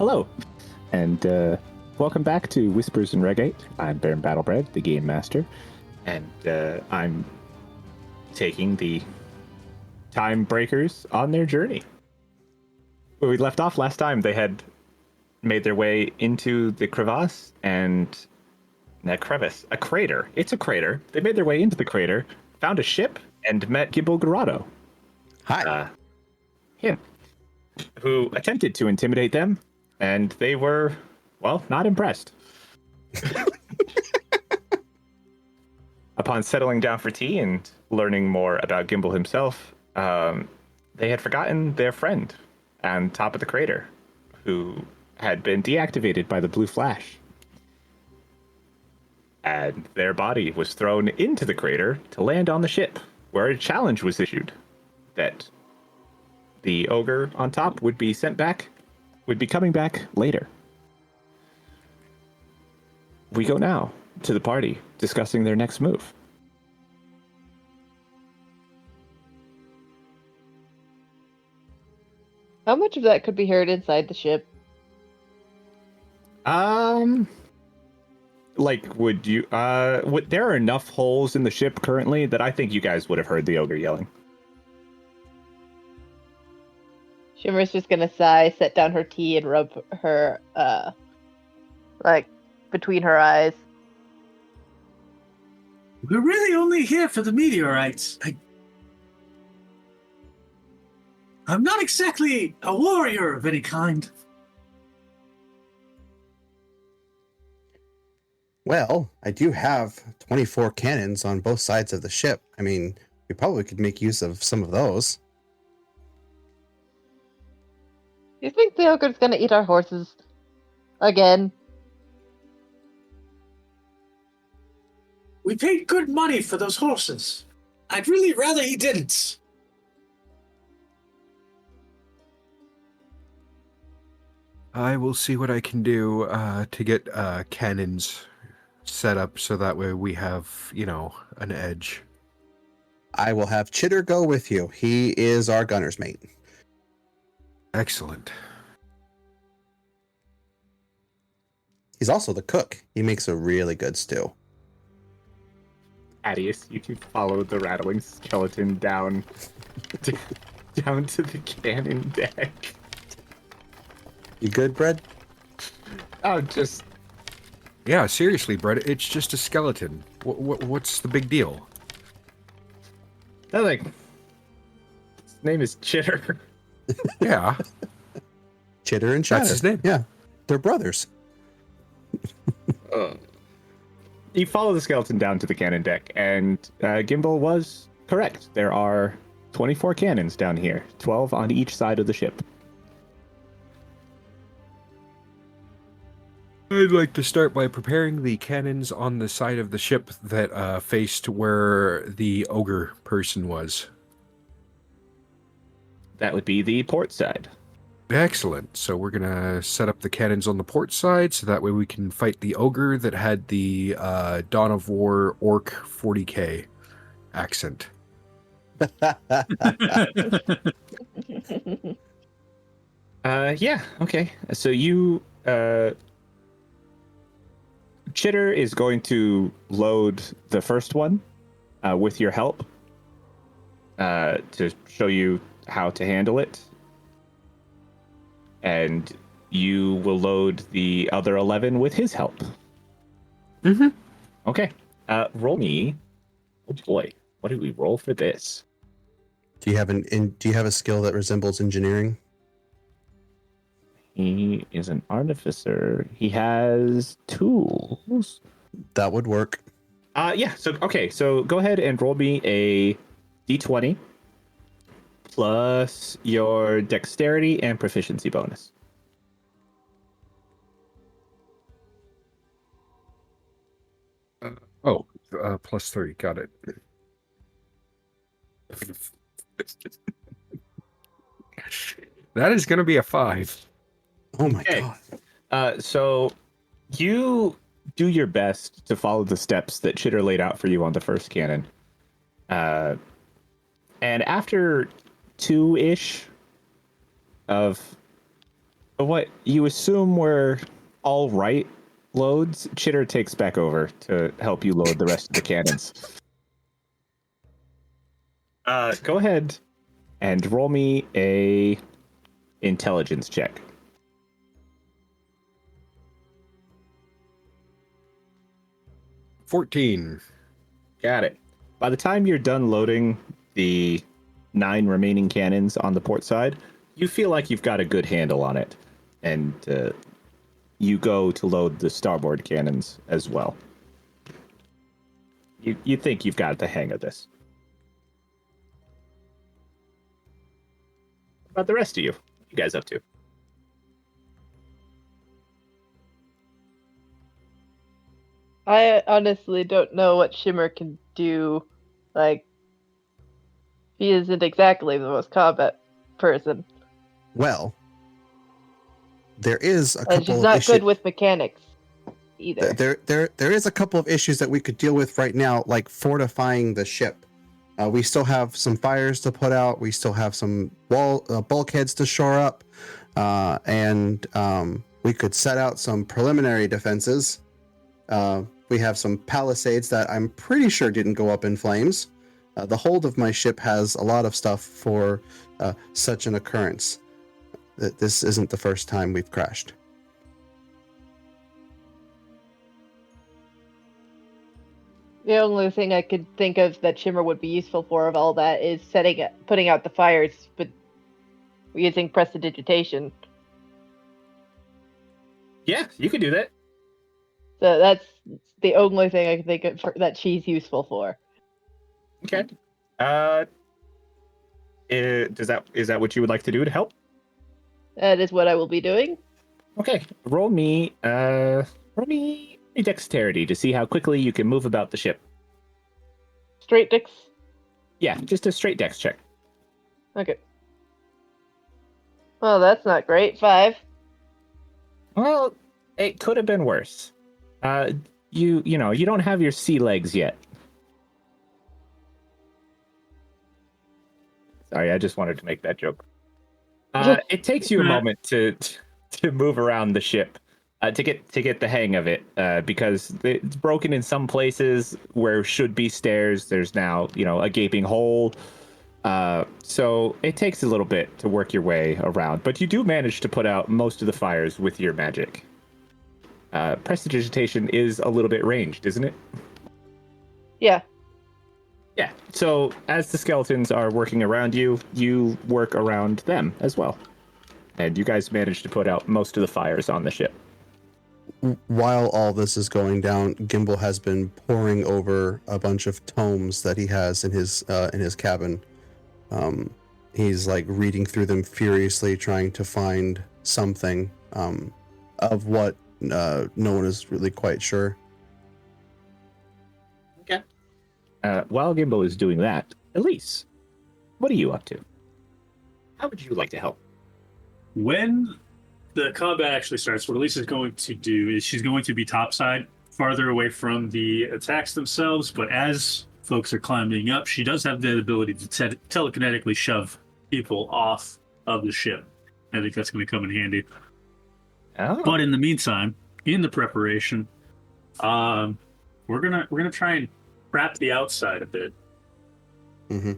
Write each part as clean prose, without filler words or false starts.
Hello, and welcome back to Whispers and Regate. I'm Baron Battlebred, the Game Master, and I'm taking the Time Breakers on their journey. Where we left off last time, they had made their way into the crevasse and a crevice, a crater. It's a crater. They made their way into the crater, found a ship, and met Gimbal Garado. Hi. Him, who attempted to intimidate them, and they were, well, not impressed. Upon settling down for tea and learning more about Gimbal himself, they had forgotten their friend on top of the crater, who had been deactivated by the blue flash. And their body was thrown into the crater to land on the ship, where a challenge was issued that the ogre on top would be coming back later. We go now to the party discussing their next move. How much of that could be heard inside the ship? Would you, there are enough holes in the ship currently that I think you guys would have heard the ogre yelling. Shimmer's just gonna sigh, set down her tea, and rub her, between her eyes. We're really only here for the meteorites. I'm not exactly a warrior of any kind. Well, I do have 24 cannons on both sides of the ship. I mean, we probably could make use of some of those. Do you think the ogre's gonna eat our horses again? We paid good money for those horses. I'd really rather he didn't. I will see what I can do to get cannons set up so that way we have, an edge. I will have Chitter go with you. He is our gunner's mate. Excellent. He's also the cook. He makes a really good stew. Adius, you can follow the rattling skeleton down to the cannon deck. You good, Brett? Oh, just... Yeah, seriously, Brett, it's just a skeleton. What's the big deal? Nothing. His name is Chitter. Yeah. Chitter and Chatter. That's his name. Yeah, they're brothers. You follow the skeleton down to the cannon deck, and Gimbal was correct. There are 24 cannons down here, 12 on each side of the ship. I'd like to start by preparing the cannons on the side of the ship that faced where the ogre person was. That would be the port side. Excellent. So we're going to set up the cannons on the port side so that way we can fight the ogre that had the Dawn of War Orc 40k accent. Yeah, okay. So you... Chitter is going to load the first one with your help to show you how to handle it. And you will load the other 11 with his help. Mm-hmm. Okay. Roll me. Oh boy, what did we roll for this? Do you have a skill that resembles engineering? He is an artificer. He has tools. That would work. Yeah. So go ahead and roll me a d20 plus your dexterity and proficiency bonus. Plus 3. Got it. That is going to be a 5. Oh my Okay. god. So you do your best to follow the steps that Chitter laid out for you on the first cannon. And after 2-ish of what you assume were all right loads, Chitter takes back over to help you load the rest of the cannons. Go ahead and roll me a intelligence check. 14. Got it. By the time you're done loading the 9 remaining cannons on the port side, you feel like you've got a good handle on it. And you go to load the starboard cannons as well. You think you've got the hang of this. What about the rest of you? What are you guys up to? I honestly don't know what Shimmer can do. Like, he isn't exactly the most combat person. Well, there is a And couple she's of not issues. good with mechanics either. There is a couple of issues that we could deal with right now, like fortifying the ship. We still have some fires to put out. We still have some bulkheads to shore up, and we could set out some preliminary defenses. We have some palisades that I'm pretty sure didn't go up in flames. The hold of my ship has a lot of stuff for such an occurrence. This isn't the first time we've crashed. The only thing I could think of that Shimmer would be useful for of all that is putting out the fires, but using prestidigitation. Yeah, you can do that. So that's the only thing I can think of that she's useful for. Okay. Is that what you would like to do to help? That is what I will be doing. Okay. Roll me a dexterity to see how quickly you can move about the ship. Straight dicks. Yeah, just a straight dex check. Okay. Well, that's not great. 5. Well, it could have been worse. You don't have your sea legs yet. Sorry, I just wanted to make that joke. It takes you a moment to move around the ship, to get the hang of it, because it's broken in some places where should be stairs. There's now a gaping hole. So it takes a little bit to work your way around, but you do manage to put out most of the fires with your magic. Prestidigitation is a little bit ranged, isn't it? Yeah. Yeah. So as the skeletons are working around you, you work around them as well. And you guys manage to put out most of the fires on the ship. While all this is going down, Gimbal has been poring over a bunch of tomes that he has in his cabin. He's like reading through them furiously, trying to find something of what no one is really quite sure. Okay. While Gimbal is doing that, Elise, what are you up to? How would you like to help? When the combat actually starts, what Elise is going to do is she's going to be topside, farther away from the attacks themselves, but as folks are climbing up, she does have the ability to telekinetically shove people off of the ship. I think that's going to come in handy. Oh. But in the meantime, in the preparation, we're gonna try and trap the outside a bit. Mm-hmm.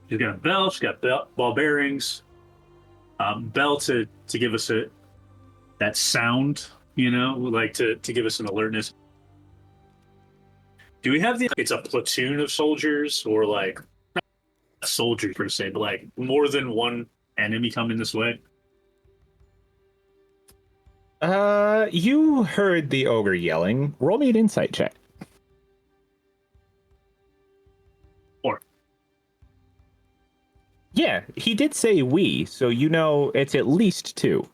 She's got a bell. She's got ball bearings. Bell to give us that sound, like to give us an alertness. Do we have it's a platoon of soldiers, or like not soldiers per se, but like more than one enemy coming this way? You heard the ogre yelling. Roll me an insight check. Or yeah, he did say we, so it's at least 2.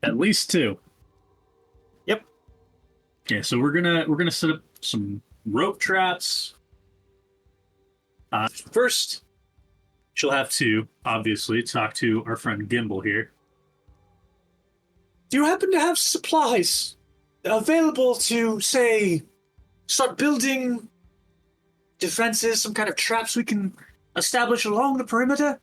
At least 2. Yep. Okay, so we're gonna set up some rope traps. First, she'll have to obviously talk to our friend Gimbal here. Do you happen to have supplies available to, say, start building defenses, some kind of traps we can establish along the perimeter?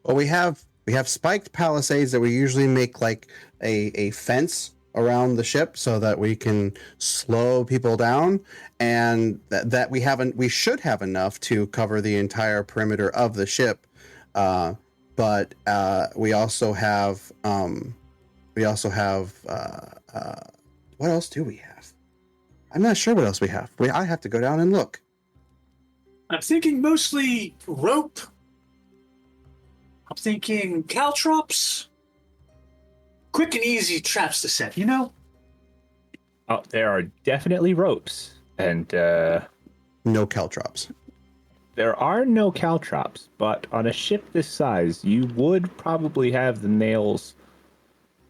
Well, we have We have spiked palisades that we usually make like a fence around the ship so that we can slow people down, and that we should have enough to cover the entire perimeter of the ship. But we also have what else do we have? I'm not sure what else we have. I have to go down and look. I'm thinking mostly rope. I'm thinking caltrops. Quick and easy traps to set, you know? Oh, there are definitely ropes, and No caltrops. there are no caltrops. But on a ship this size, you would probably have the nails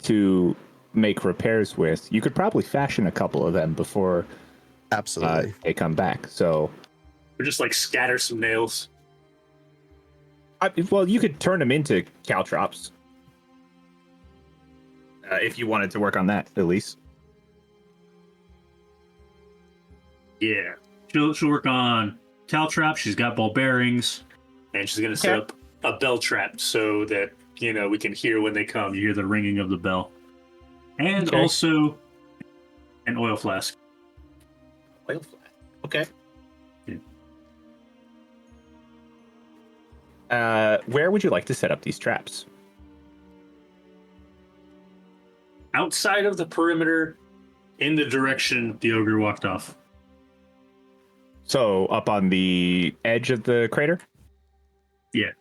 to make repairs with. You could probably fashion a couple of them before Absolutely. they come back. So, Or just like scatter some nails. well, you could turn them into caltrops if you wanted to work on that, at least. Yeah. She'll work on caltrop. She's got ball bearings. And she's going to set up a bell trap so that, we can hear when they come. You hear the ringing of the bell. And also an oil flask. Oil flask. Okay. Yeah. Where would you like to set up these traps? Outside of the perimeter, in the direction the ogre walked off. So up on the edge of the crater? Yeah.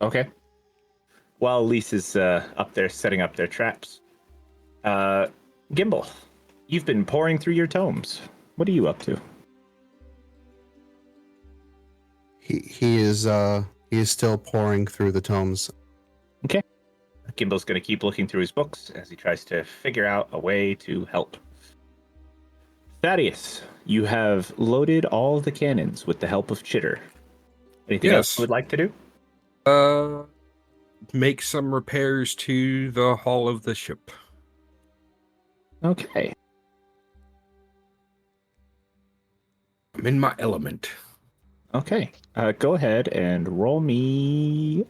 Okay. While Lisa's up there setting up their traps, Gimbal, you've been pouring through your tomes. What are you up to? He is still pouring through the tomes. Okay. Gimbal's going to keep looking through his books as he tries to figure out a way to help. Thaddeus, you have loaded all the cannons with the help of Chitter. Anything else you would like to do? Make some repairs to the hull of the ship. Okay. I'm in my element. Okay. Go ahead and roll me.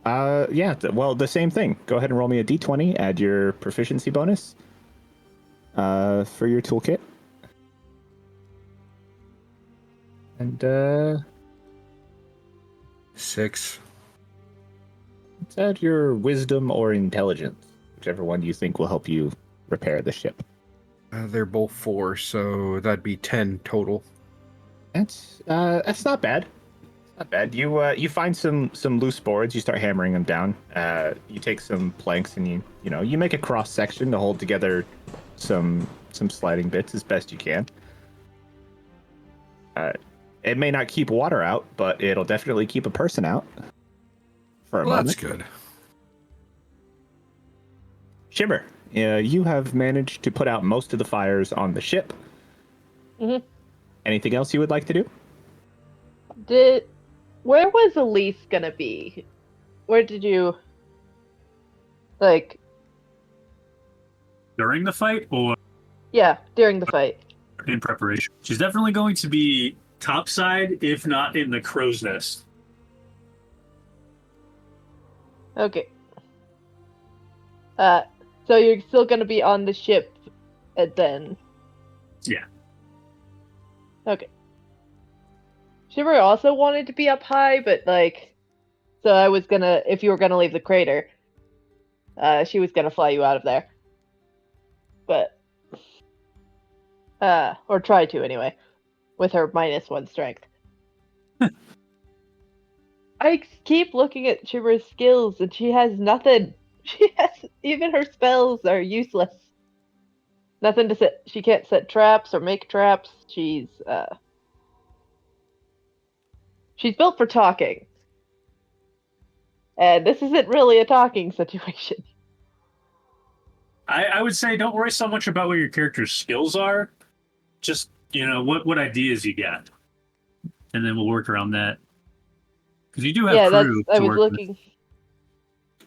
The same thing. Go ahead and roll me a d20. Add your proficiency bonus for your toolkit. And 6. let's add your wisdom or intelligence, whichever one you think will help you repair the ship. They're both 4, so that'd be 10 total. That's not bad. It's not bad. You find some loose boards. You start hammering them down. You take some planks and you make a cross section to hold together some sliding bits as best you can. It may not keep water out, but it'll definitely keep a person out for a moment. That's good. Shimmer, you have managed to put out most of the fires on the ship. Mm-hmm. Anything else you would like to do? Where was Elise gonna be? Where did you During the fight or Yeah, during the fight. in preparation? She's definitely going to be topside, if not in the crow's nest. Okay. So you're still gonna be on the ship, and then. Yeah. Okay. Shimmer also wanted to be up high, but so I was gonna, if you were gonna leave the crater, she was gonna fly you out of there. But, or try to anyway, with her -1 strength. I keep looking at Shimmer's skills, and she has nothing. Even her spells are useless. Nothing to set. She can't set traps or make traps. She's built for talking. And this isn't really a talking situation. I would say don't worry so much about what your character's skills are. Just, what ideas you got. And then we'll work around that. Because you do have crew I to was work looking. with.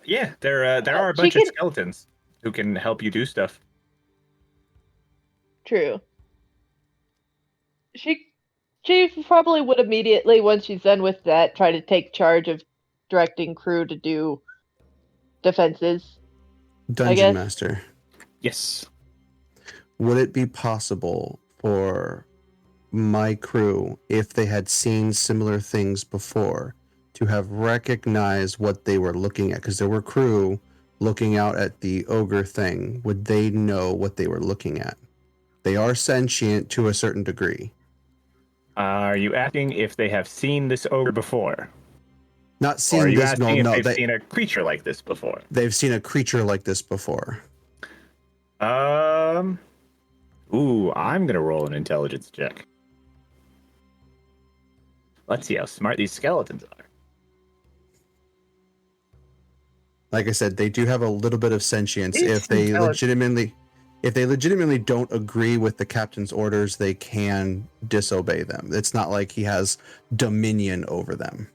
Yeah, there are a bunch of skeletons who can help you do stuff. True. She probably would immediately, once she's done with that, try to take charge of directing crew to do defenses. Dungeon guess. Master, Yes. would it be possible for my crew, if they had seen similar things before, to have recognized what they were looking at? Because there were crew looking out at the ogre thing. Would they know what they were looking at? They are sentient to a certain degree. Are you asking if they have seen this ogre before? Not Or are seen you this. No, asking if no. they've seen a creature like this before? They've seen a creature like this before. Ooh, I'm gonna roll an intelligence check. Let's see how smart these skeletons are. Like I said, they do have a little bit of sentience. It's If they intelligent. legitimately don't agree with the captain's orders, they can disobey them. It's not like he has dominion over them.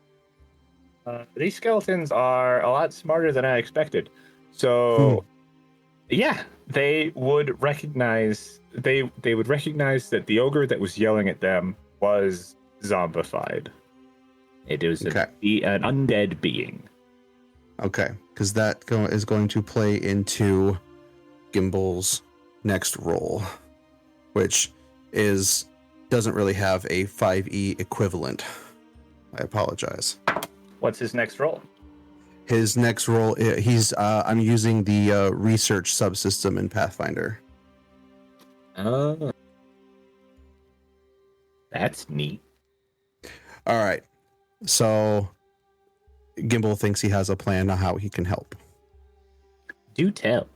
These skeletons are a lot smarter than I expected. So, yeah, they would recognize that the ogre that was yelling at them was zombified. It was an undead being. Okay, because that is going to play into Gimble's next roll, which doesn't really have a 5e equivalent. I apologize. What's his next roll? His next roll, I'm using the research subsystem in Pathfinder. Oh, that's neat. All right, so Gimble thinks he has a plan on how he can help. Do tell.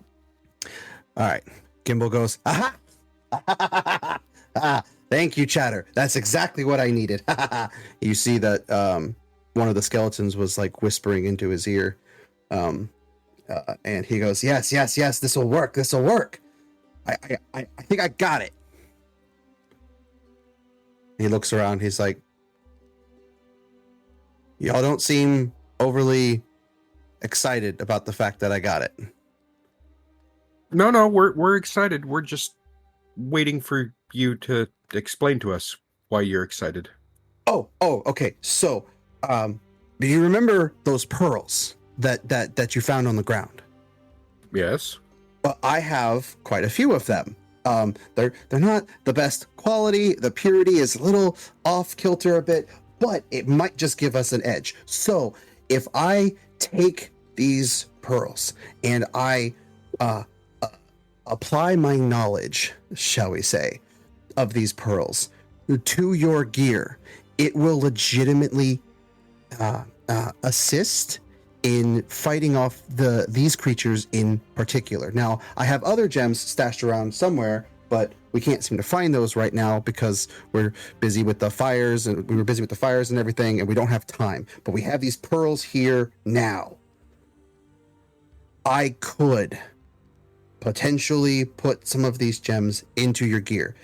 All right, Gimble goes, aha! Thank you, Chatter. That's exactly what I needed. You see that one of the skeletons was like whispering into his ear. And he goes, yes, this will work. I think I got it. He looks around. He's like, y'all don't seem overly excited about the fact that I got it. No, we're excited. We're just waiting for you to explain to us why you're excited. Oh, okay. So, do you remember those pearls that you found on the ground? Yes. Well, I have quite a few of them. They're not the best quality. The purity is a little off kilter a bit, but it might just give us an edge. So, if I take these pearls and I apply my knowledge, shall we say, of these pearls to your gear, it will legitimately assist in fighting off these creatures in particular. Now, I have other gems stashed around somewhere, but we can't seem to find those right now because we're busy with the fires, and we were busy with the fires and everything, and we don't have time. But we have these pearls here now. I could potentially put some of these gems into your gear.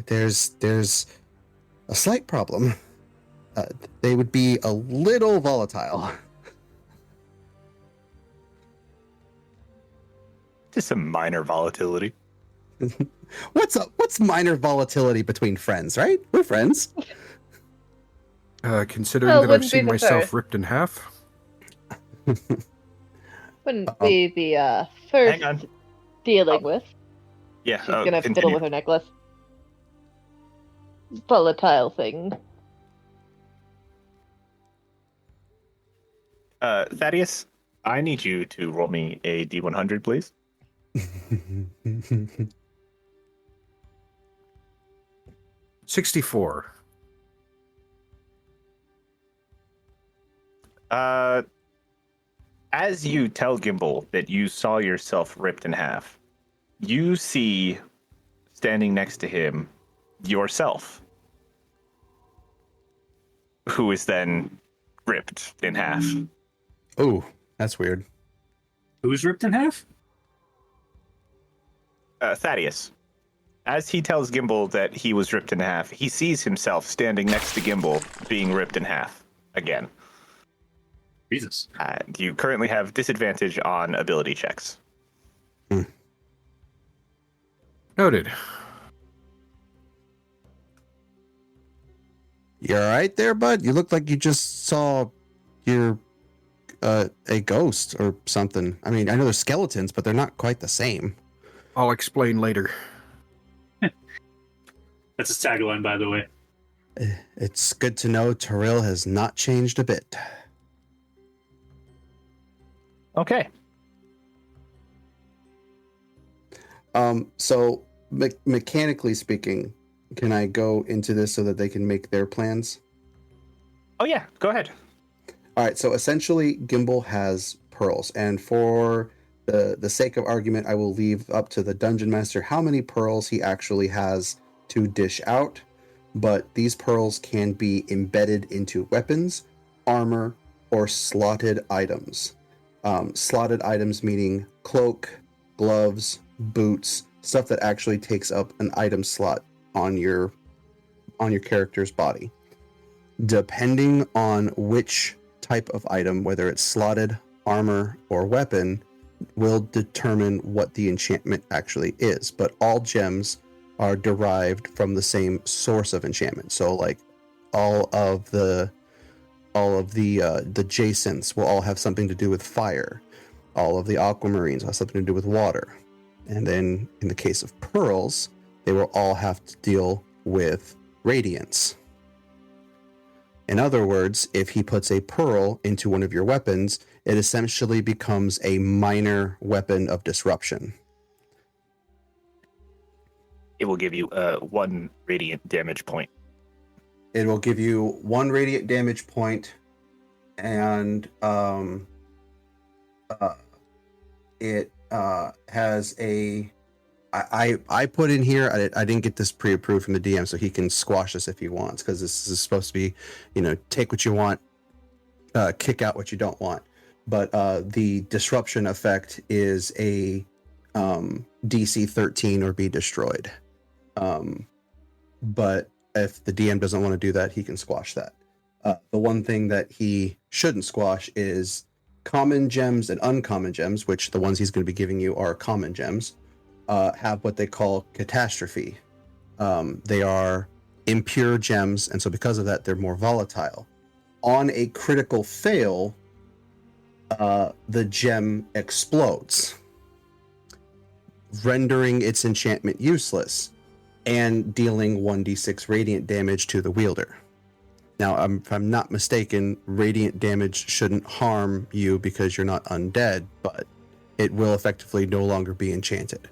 There's a slight problem. They would be a little volatile. Just some minor volatility. What's minor volatility between friends, right? We're friends. Considering Well, that I've wouldn't be seen the myself first. ripped in half. Wouldn't be the first Hang on. dealing with. Yeah, She's gonna fiddle continue. with her necklace. Volatile thing. Thaddeus, I need you to roll me a D100, please. 64. As you tell Gimble that you saw yourself ripped in half, you see standing next to him yourself, who is then ripped in half. Oh, that's weird. Who's ripped in half? Thaddeus. As he tells Gimble that he was ripped in half, he sees himself standing next to Gimble being ripped in half again. Jesus. You currently have disadvantage on ability checks. Noted. You all right there, bud? You look like you just saw your a ghost or something. I mean, I know they're skeletons, but they're not quite the same. I'll explain later. That's his tagline, by the way. It's good to know Terrell has not changed a bit. Okay. So mechanically speaking, can I go into this so that they can make their plans? Oh yeah, go ahead. All right. So essentially, Gimbal has pearls, and for the sake of argument, I will leave up to the dungeon master how many pearls he actually has to dish out. But these pearls can be embedded into weapons, armor, or slotted items. Slotted items meaning cloak, gloves, boots, stuff that actually takes up an item slot on your character's body. Depending on which type of item, whether it's slotted, armor, or weapon, will determine what the enchantment actually is. But all gems are derived from the same source of enchantment. So like all of the Jasons will all have something to do with fire. All of the aquamarines will have something to do with water. And then in the case of pearls, they will all have to deal with radiance. In other words, if he puts a pearl into one of your weapons, it essentially becomes a minor weapon of disruption. It will give you 1 radiant damage point. It will give you 1 radiant damage point, and it has a. I put in here. I didn't get this pre-approved from the DM, so he can squash this if he wants, because this is supposed to be, take what you want, kick out what you don't want. But the disruption effect is a DC 13 or be destroyed. But if the DM doesn't want to do that, he can squash that. The one thing that he shouldn't squash is common gems and uncommon gems, which the ones he's going to be giving you are common gems, have what they call catastrophe. They are impure gems, and so because of that, they're more volatile. On a critical fail, the gem explodes, rendering its enchantment useless and dealing 1d6 radiant damage to the wielder. Now, if I'm not mistaken, radiant damage shouldn't harm you because you're not undead, but it will effectively no longer be enchanted.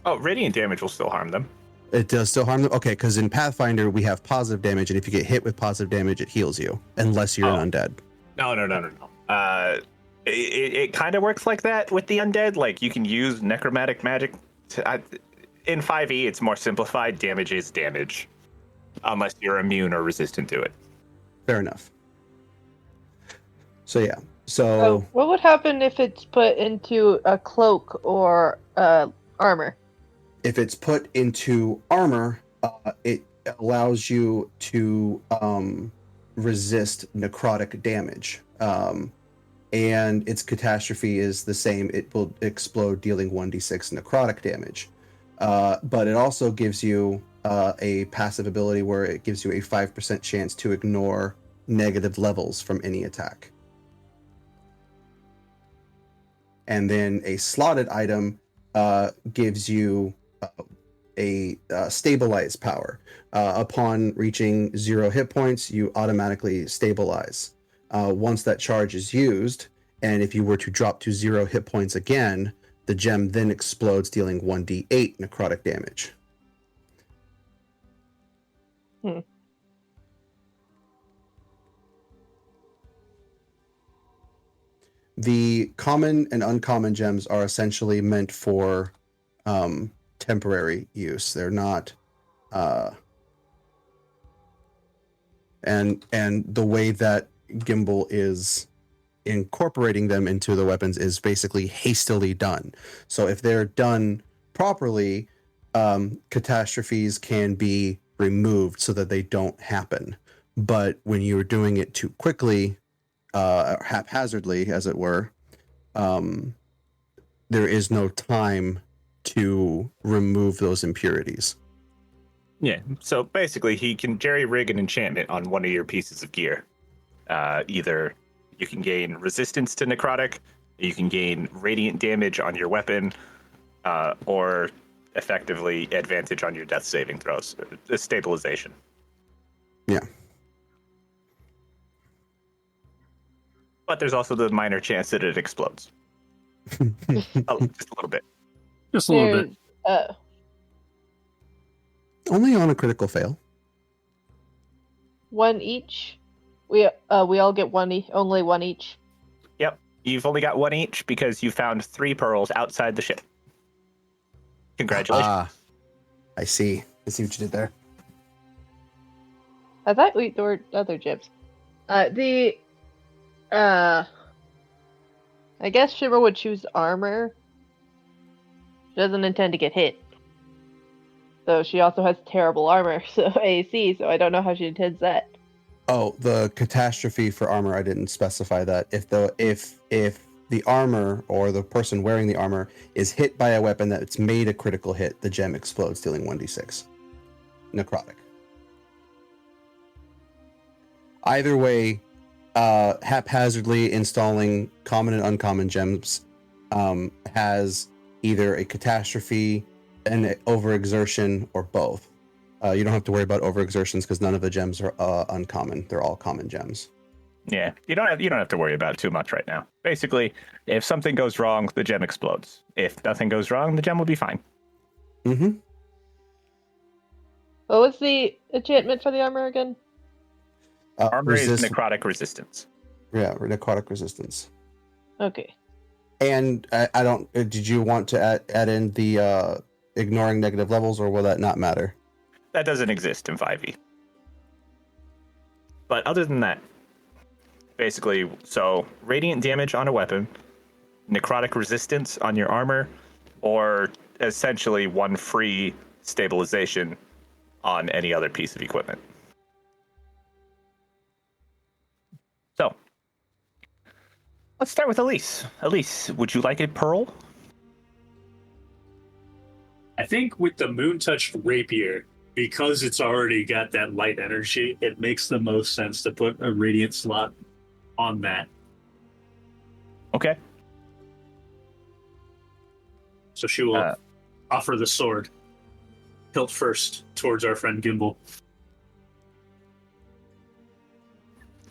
Oh, radiant damage will still harm them. It does still harm them? Okay, because in Pathfinder, we have positive damage, and if you get hit with positive damage, it heals you, unless you're an undead. No. It kind of works like that with the undead. Like, you can use necromantic magic. In 5e, it's more simplified. Damage is damage, unless you're immune or resistant to it. Fair enough. So, yeah. So, what would happen if it's put into a cloak or armor? If it's put into armor, it allows you to resist necrotic damage. And its catastrophe is the same. It will explode, dealing 1d6 necrotic damage. But it also gives you a passive ability where it gives you a 5% chance to ignore negative levels from any attack. And then a slotted item gives you a stabilize power. Upon reaching 0 hit points, you automatically stabilize. Once that charge is used, and if you were to drop to 0 hit points again, the gem then explodes, dealing 1d8 necrotic damage. The common and uncommon gems are essentially meant for temporary use. They're not and the way that Gimbal is incorporating them into the weapons is basically hastily done. So if they're done properly, catastrophes can be removed so that they don't happen. But when you're doing it too quickly, haphazardly, as it were, there is no time to remove those impurities. Yeah, so basically he can jerry-rig an enchantment on one of your pieces of gear. Either You can gain resistance to necrotic. You can gain radiant damage on your weapon, or effectively advantage on your death saving throws. Stabilization. Yeah. But there's also the minor chance that it explodes. Just a little bit. Just a little bit. Only on a critical fail. One each. We all get only one each. Yep. You've only got one each because you found 3 pearls outside the ship. Congratulations. I see what you did there. I thought there were other gems. I guess Shimmer would choose armor. She doesn't intend to get hit. So she also has terrible armor, so AC, so I don't know how she intends that. Oh, the catastrophe for armor, I didn't specify that. If the armor or the person wearing the armor is hit by a weapon that's made a critical hit, the gem explodes, dealing 1d6. Necrotic. Either way, haphazardly installing common and uncommon gems has either a catastrophe, an overexertion, or both. You don't have to worry about overexertions because none of the gems are uncommon. They're all common gems. Yeah, you don't have to worry about it too much right now. Basically, if something goes wrong, the gem explodes. If nothing goes wrong, the gem will be fine. Mm-hmm. What was the enchantment for the armor again? Armor is necrotic resistance. Yeah, necrotic resistance. Okay. And I don't. Did you want to add in the ignoring negative levels, or will that not matter? That doesn't exist in 5e. But other than that, basically, so radiant damage on a weapon, necrotic resistance on your armor, or essentially 1 free stabilization on any other piece of equipment. So, let's start with Elise. Elise, would you like a pearl? I think with the moon-touched rapier, because it's already got that light energy, it makes the most sense to put a radiant slot on that. Okay. So she will offer the sword, hilt first, towards our friend Gimbal.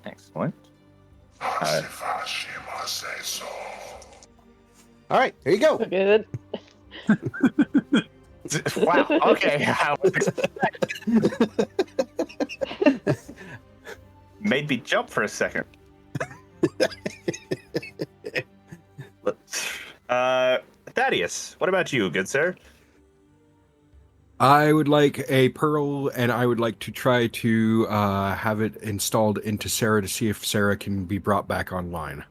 Excellent. All right, here you go. Okay then. Wow. Okay. I was made me jump for a second. Thaddeus, what about you, good sir? I would like a pearl, and I would like to try to have it installed into Sarah to see if Sarah can be brought back online.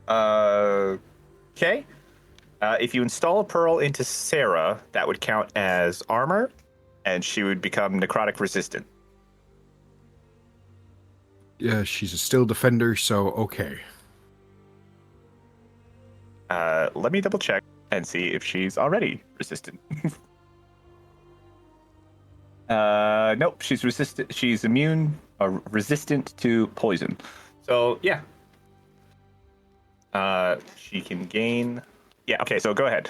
Okay. If you install a pearl into Sarah, that would count as armor, and she would become necrotic resistant. Yeah, she's a still defender, so okay. Let me double check and see if she's already resistant. Nope, she's resistant. She's immune or resistant to poison. So yeah. She can gain. Yeah. Okay. So go ahead.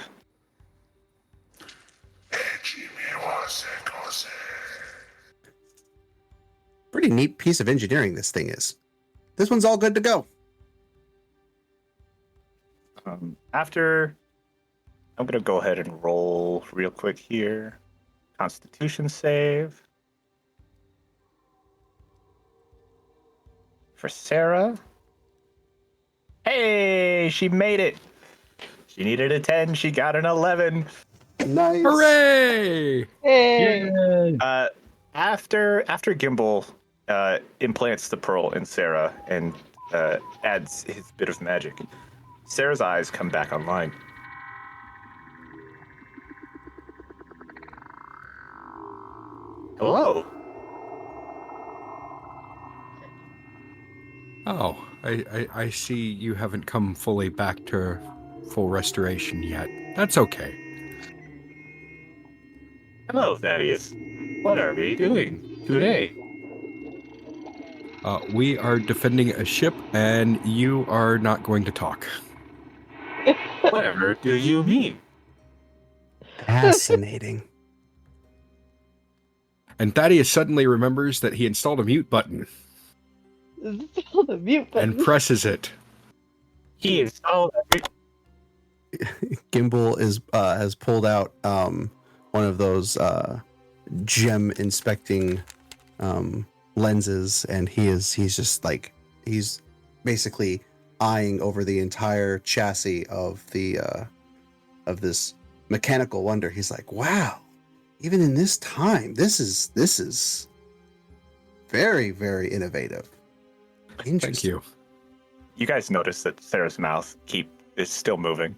Pretty neat piece of engineering this thing is. This one's all good to go. After, I'm gonna go ahead and roll real quick here. Constitution save for Sarah. Hey, she made it. She needed a 10. She got an 11. Nice. Hooray! Hey. After Gimbal implants the pearl in Sarah and adds his bit of magic, Sarah's eyes come back online. Hello. Oh, I see you haven't come fully back to full restoration yet. That's okay. Hello, Thaddeus. What are we doing today? We are defending a ship, and you are not going to talk. Whatever do you mean? Fascinating. And Thaddeus suddenly remembers that he installed a mute button Still the mute button. and presses it. He is all. Gimbal is has pulled out one of those gem inspecting lenses, and he's just like, he's basically eyeing over the entire chassis of the of this mechanical wonder. He's like, wow, even in this time, this is very, very innovative. Thank Interesting. you. You guys notice that Sarah's mouth is still moving.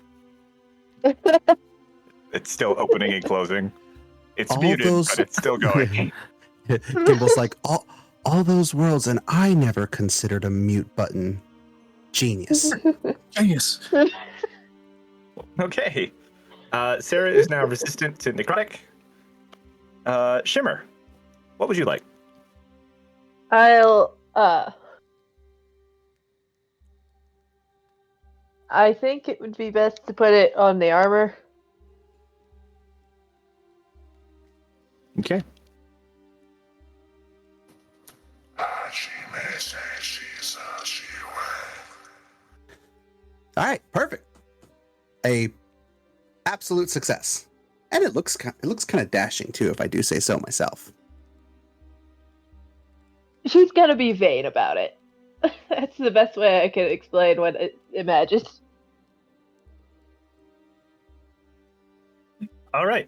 It's still opening and closing. It's All muted, those- but it's still going. Gimbal's like, all those worlds, and I never considered a mute button. Genius. Genius. Okay. Sarah is now resistant to necrotic. Shimmer, what would you like? I'll I think it would be best to put it on the armor. Okay. All right, perfect. A absolute success, and it looks kind of dashing too, if I do say so myself. She's gonna be vain about it. That's the best way I can explain what it imagines. All right.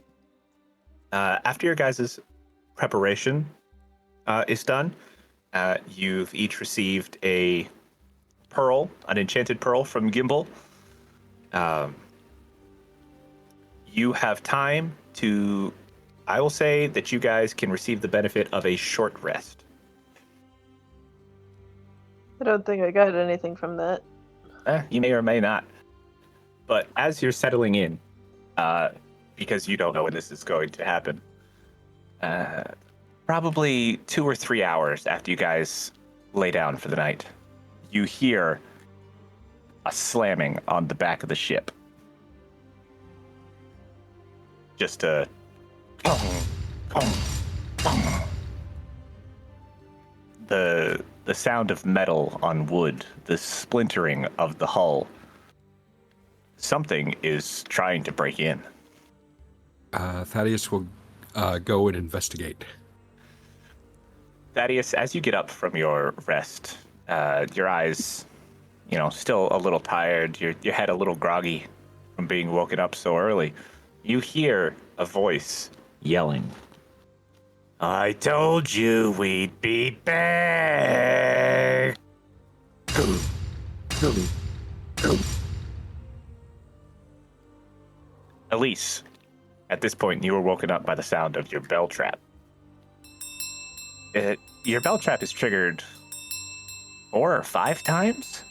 After your guys' preparation is done, you've each received a pearl, an enchanted pearl from Gimbal. You have time to, I will say that you guys can receive the benefit of a short rest. I don't think I got anything from that. You may or may not. But as you're settling in, because you don't know when this is going to happen, probably 2 or 3 hours after you guys lay down for the night, you hear a slamming on the back of the ship. Just a the sound of metal on wood, the splintering of the hull. Something is trying to break in. Thaddeus will go and investigate. Thaddeus, as you get up from your rest, your eyes, still a little tired, your head a little groggy from being woken up so early, you hear a voice yelling, "I told you we'd be back!" Elise, at this point, you were woken up by the sound of your bell trap. Your bell trap is triggered 4 or 5 times?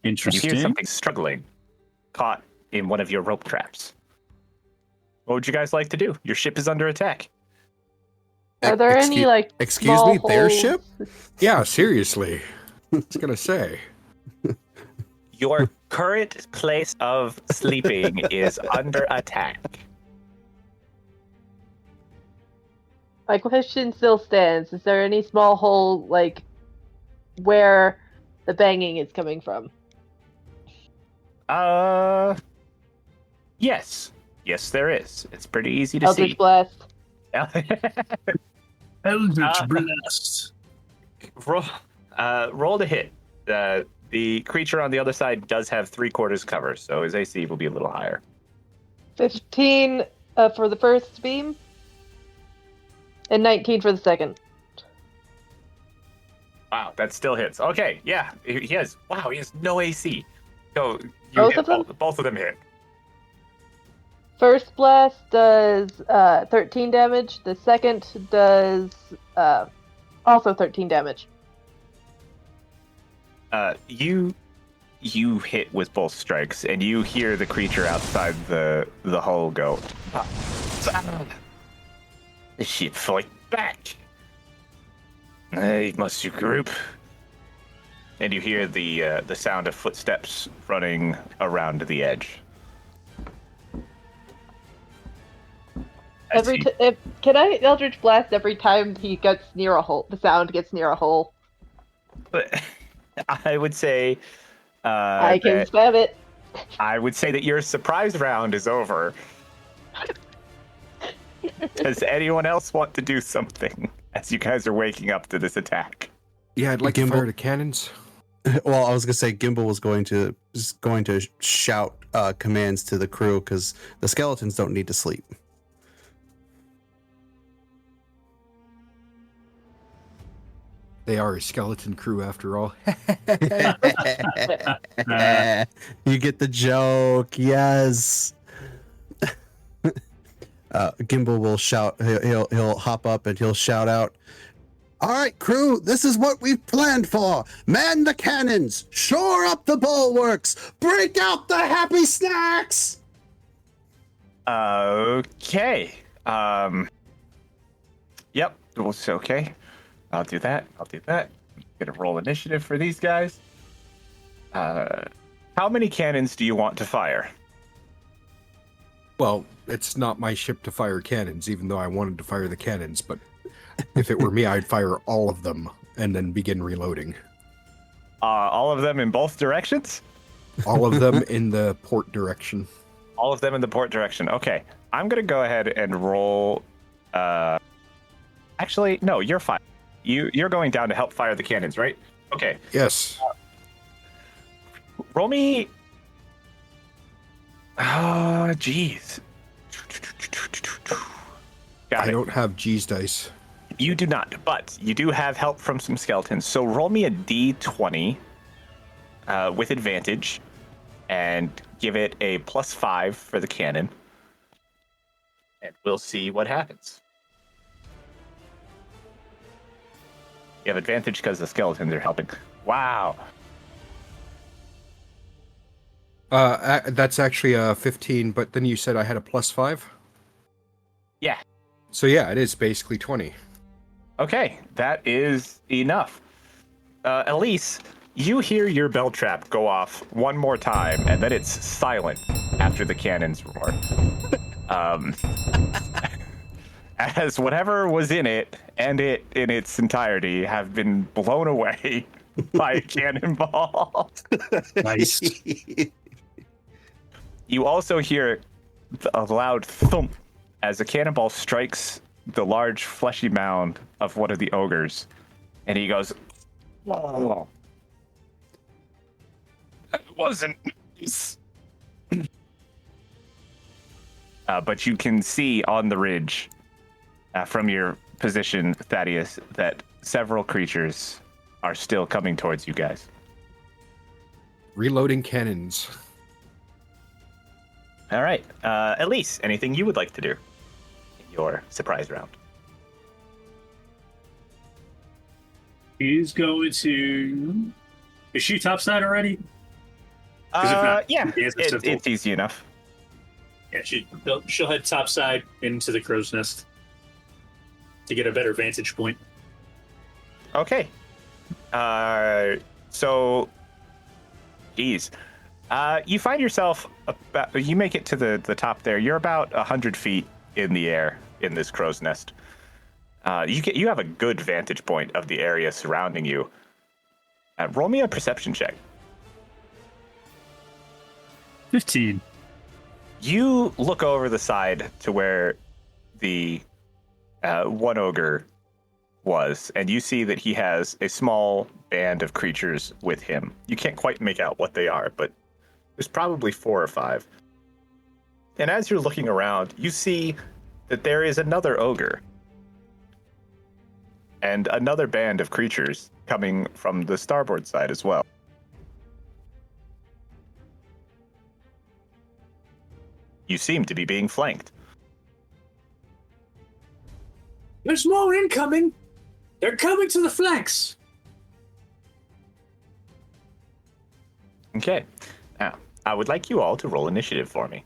You Interesting. hear something struggling, caught in one of your rope traps. What would you guys like to do? Your ship is under attack. Are there any Excuse small me, their holes? ship? Yeah, seriously. I was gonna say. Your current place of sleeping is under attack. My question still stands. Is there any small hole where the banging is coming from? Yes. Yes, there is. It's pretty easy to Eldritch see. Blast. Eldritch Blast. Roll to hit. The creature on the other side does have 3/4 cover, so his AC will be a little higher. 15 for the first beam. And 19 for the second. Wow, that still hits. Okay, yeah, he has. Wow, he has no AC. So Both of them? Both of them hit. First blast does 13 damage. The second does also 13 damage. You hit with both strikes, and you hear the creature outside the hull go, "The ship fight back!" You must regroup. And you hear the sound of footsteps running around the edge. Can I Eldritch Blast every time he gets near a hole? The sound gets near a hole. I would say I can that spam it. I would say that your surprise round is over. Does anyone else want to do something as you guys are waking up to this attack? Yeah, I'd like to fire the cannons. Well, I was gonna say Gimbal was going to shout commands to the crew because the skeletons don't need to sleep. They are a skeleton crew after all. You get the joke, yes. Gimbal will shout. He'll hop up and he'll shout out, "All right, crew, this is what we've planned for. Man the cannons, shore up the bulwarks, break out the happy snacks." Okay. Yep. It's okay. I'll do that. I'm gonna roll initiative for these guys. How many cannons do you want to fire? Well, it's not my ship to fire cannons, even though I wanted to fire the cannons, but if it were me, I'd fire all of them and then begin reloading. All of them in both directions? All of them in the port direction. All of them in the port direction. Okay. I'm going to go ahead and roll... Actually, no, you're fine. You're going down to help fire the cannons, right? Okay. Yes. Roll me... Oh, jeez. I don't have G's dice. You do not, but you do have help from some skeletons. So roll me a D20 with advantage and give it a +5 for the cannon. And we'll see what happens. You have advantage because the skeletons are helping. Wow. That's actually a 15, but then you said I had a +5? Yeah. So yeah, it is basically 20. Okay, that is enough. Elise, you hear your bell trap go off one more time, and then it's silent after the cannons roar. As whatever was in it, and it in its entirety, have been blown away by a cannonball. Nice. You also hear a loud thump as a cannonball strikes the large fleshy mound of one of the ogres, and he goes, "Oh, that wasn't nice." But you can see on the ridge, from your position, Thaddeus, that several creatures are still coming towards you guys. Reloading cannons. All right, Elise, anything you would like to do in your surprise round? He's going to... Is she topside already? 'Cause if not, Yeah, the answer's simple. it's easy enough. Yeah, she'll head topside into the crow's nest to get a better vantage point. Okay. So, geez. You find yourself you make it to the top there. You're about 100 feet in the air in this crow's nest. You have a good vantage point of the area surrounding you. Roll me a perception check. 15. You look over the side to where the one ogre was, and you see that he has a small band of creatures with him. You can't quite make out what they are, but there's probably 4 or 5. And as you're looking around, you see that there is another ogre and another band of creatures coming from the starboard side as well. You seem to be being flanked. There's more incoming. They're coming to the flanks. Okay. Now, I would like you all to roll initiative for me.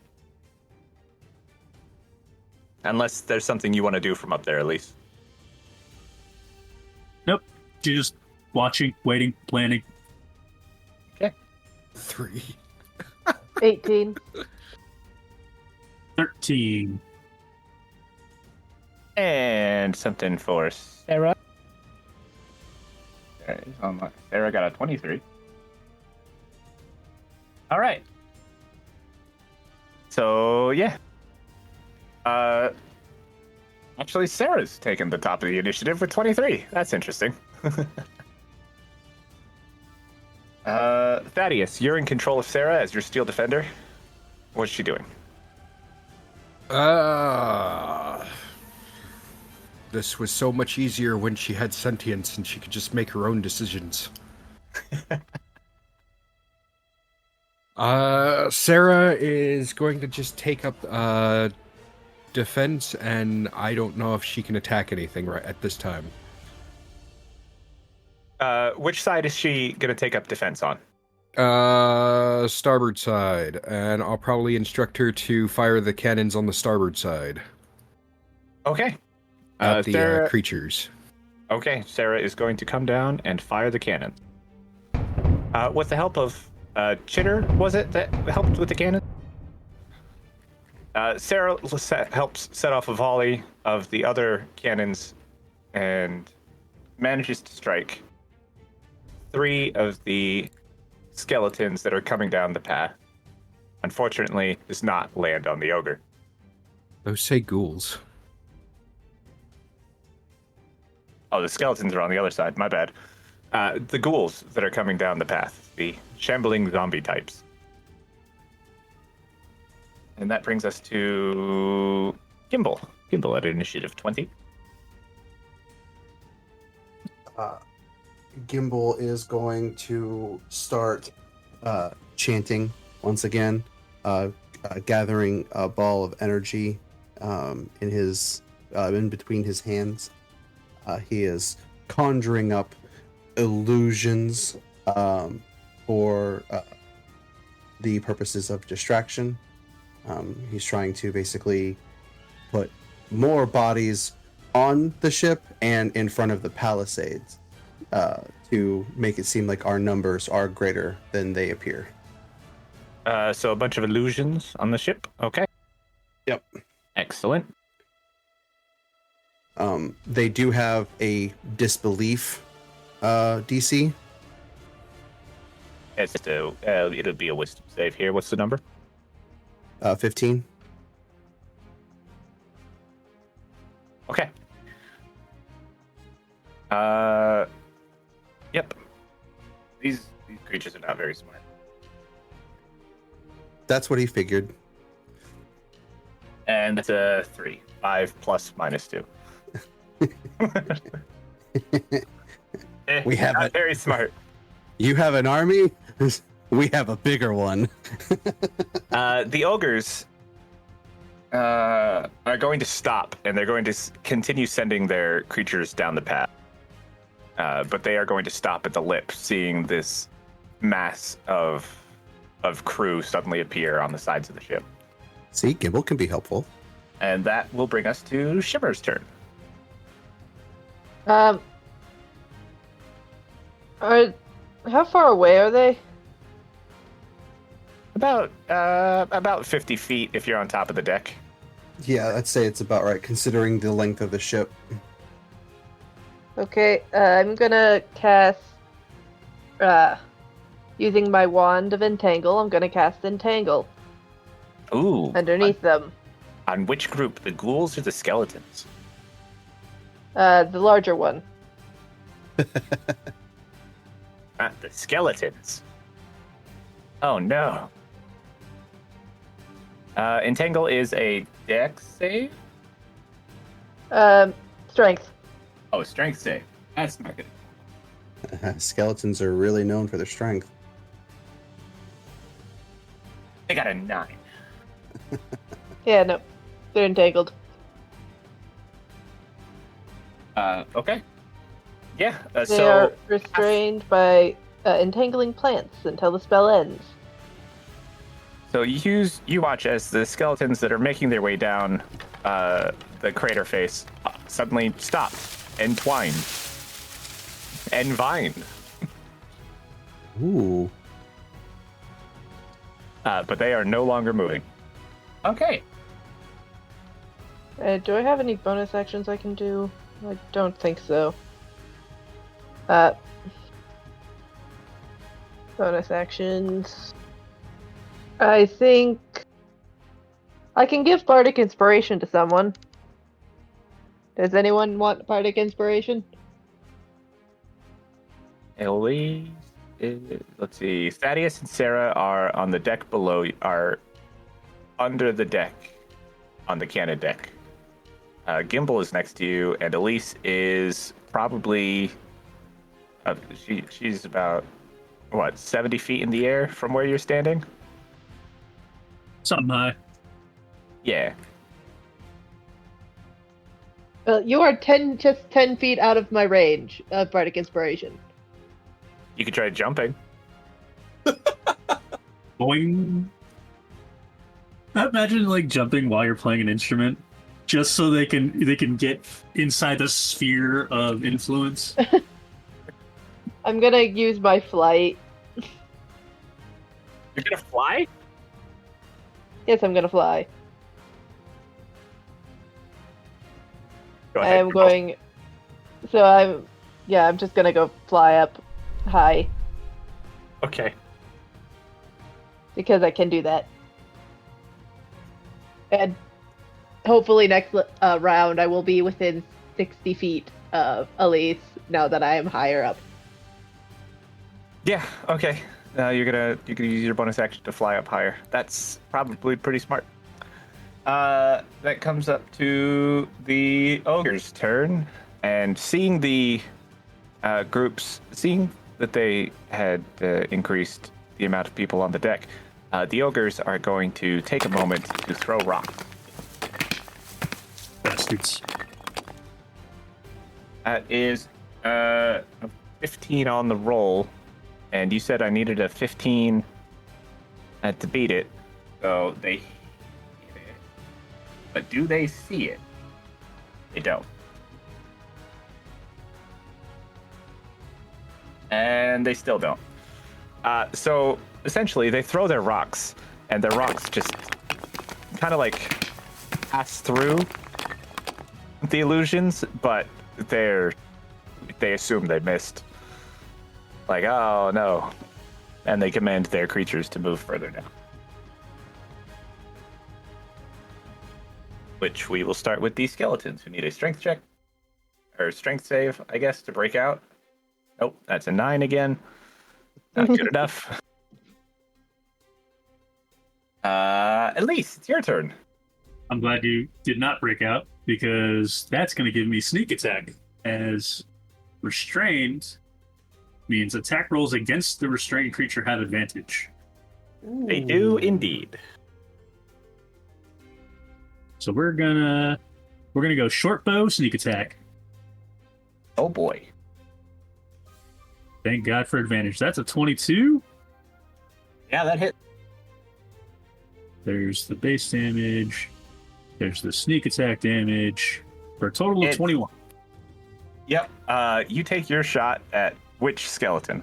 Unless there's something you want to do from up there, Elise. Nope. just watching, waiting, planning. 3. 18. 13. And something for Sarah. Sarah got a 23. All right. So, yeah. Actually, Sarah's taken the top of the initiative with 23. That's interesting. Thaddeus, you're in control of Sarah as your steel defender. What's she doing? This was so much easier when she had sentience and she could just make her own decisions. Sarah is going to just take up defense, and I don't know if she can attack anything right at this time. Which side is she going to take up defense on? Starboard side, and I'll probably instruct her to fire the cannons on the starboard side. Okay. At the Sarah... creatures. Okay, Sarah is going to come down and fire the cannon. With the help of Chitter, was it, that helped with the cannon? Sarah helps set off a volley of the other cannons and manages to strike 3 of the skeletons that are coming down the path. Unfortunately, does not land on the ogre. Those say ghouls. Oh, the skeletons are on the other side. My bad. The ghouls that are coming down the path. The shambling zombie types. And that brings us to Gimbal. Gimbal at initiative 20. Gimbal is going to start chanting once again, gathering a ball of energy in between his hands. He is conjuring up illusions for the purposes of distraction. He's trying to basically put more bodies on the ship and in front of the palisades to make it seem like our numbers are greater than they appear. So a bunch of illusions on the ship. Okay. Yep. Excellent. They do have a disbelief DC. It'll be a wisdom save here. What's the number? 15. Okay. Yep. These creatures are not very smart. That's what he figured. And that's a 3. 5 plus minus 2. We have not very smart. You have an army? We have a bigger one. The ogres are going to stop, and they're going to continue sending their creatures down the path. But they are going to stop at the lip, seeing this mass of crew suddenly appear on the sides of the ship. See, Gimbal can be helpful. And that will bring us to Shimmer's turn. How far away are they? About 50 feet if you're on top of the deck. Yeah, I'd say it's about right, considering the length of the ship. Okay, I'm gonna cast, using my wand of Entangle, I'm gonna cast Entangle. Ooh. Underneath them. On which group? The ghouls or the skeletons? The larger one. Not the skeletons. Oh no. Entangle is a dex save? Strength. Oh, strength save. That's not good. Skeletons are really known for their strength. They got a 9. Yeah, no. They're entangled. Okay. Yeah, They are restrained by entangling plants until the spell ends. So you watch as the skeletons that are making their way down the crater face suddenly stop, entwine. and vine. Ooh. But they are no longer moving. Okay. Do I have any bonus actions I can do? I don't think so. Bonus actions. I think I can give Bardic Inspiration to someone. Does anyone want Bardic Inspiration? Elise, let's see. Thaddeus and Sarah are on the deck below, are under the deck on the cannon deck. Gimbal is next to you, and Elise is probably she's about 70 feet in the air from where you're standing. Something high. Yeah. You are just 10 feet out of my range of Bardic Inspiration. You could try jumping. Boing. Imagine like jumping while you're playing an instrument, just so they can get inside the sphere of influence. I'm gonna use my flight. You're gonna fly? Yes, I'm gonna fly. Go ahead. I'm going. So I'm just gonna go fly up high Okay. because I can do that. And hopefully next round I will be within 60 feet of Elise now that I am higher up. Yeah. Okay. You're gonna use your bonus action to fly up higher. That's probably pretty smart. That comes up to the ogre's turn, and seeing the groups, seeing that they had increased the amount of people on the deck, the ogres are going to take a moment to throw rocks. Bastards. That is 15 on the roll, and you said I needed a 15 to beat it, so they hit it. But do they see it? They don't. And they still don't. So essentially, they throw their rocks, and their rocks just kind of like pass through the illusions, but they assume they missed. Like, oh no. And they command their creatures to move further down. Which we will start with these skeletons who need a strength check. Or strength save, I guess, to break out. Nope, that's a 9 again. Not good enough. At least it's your turn. I'm glad you did not break out, because that's going to give me sneak attack, as restrained means attack rolls against the restrained creature have advantage. They do indeed. So we're gonna go short bow sneak attack. Oh boy. Thank God for advantage. That's a 22. Yeah, that hit. There's the base damage. There's the sneak attack damage for a total of 21. Yep. You take your shot at which skeleton?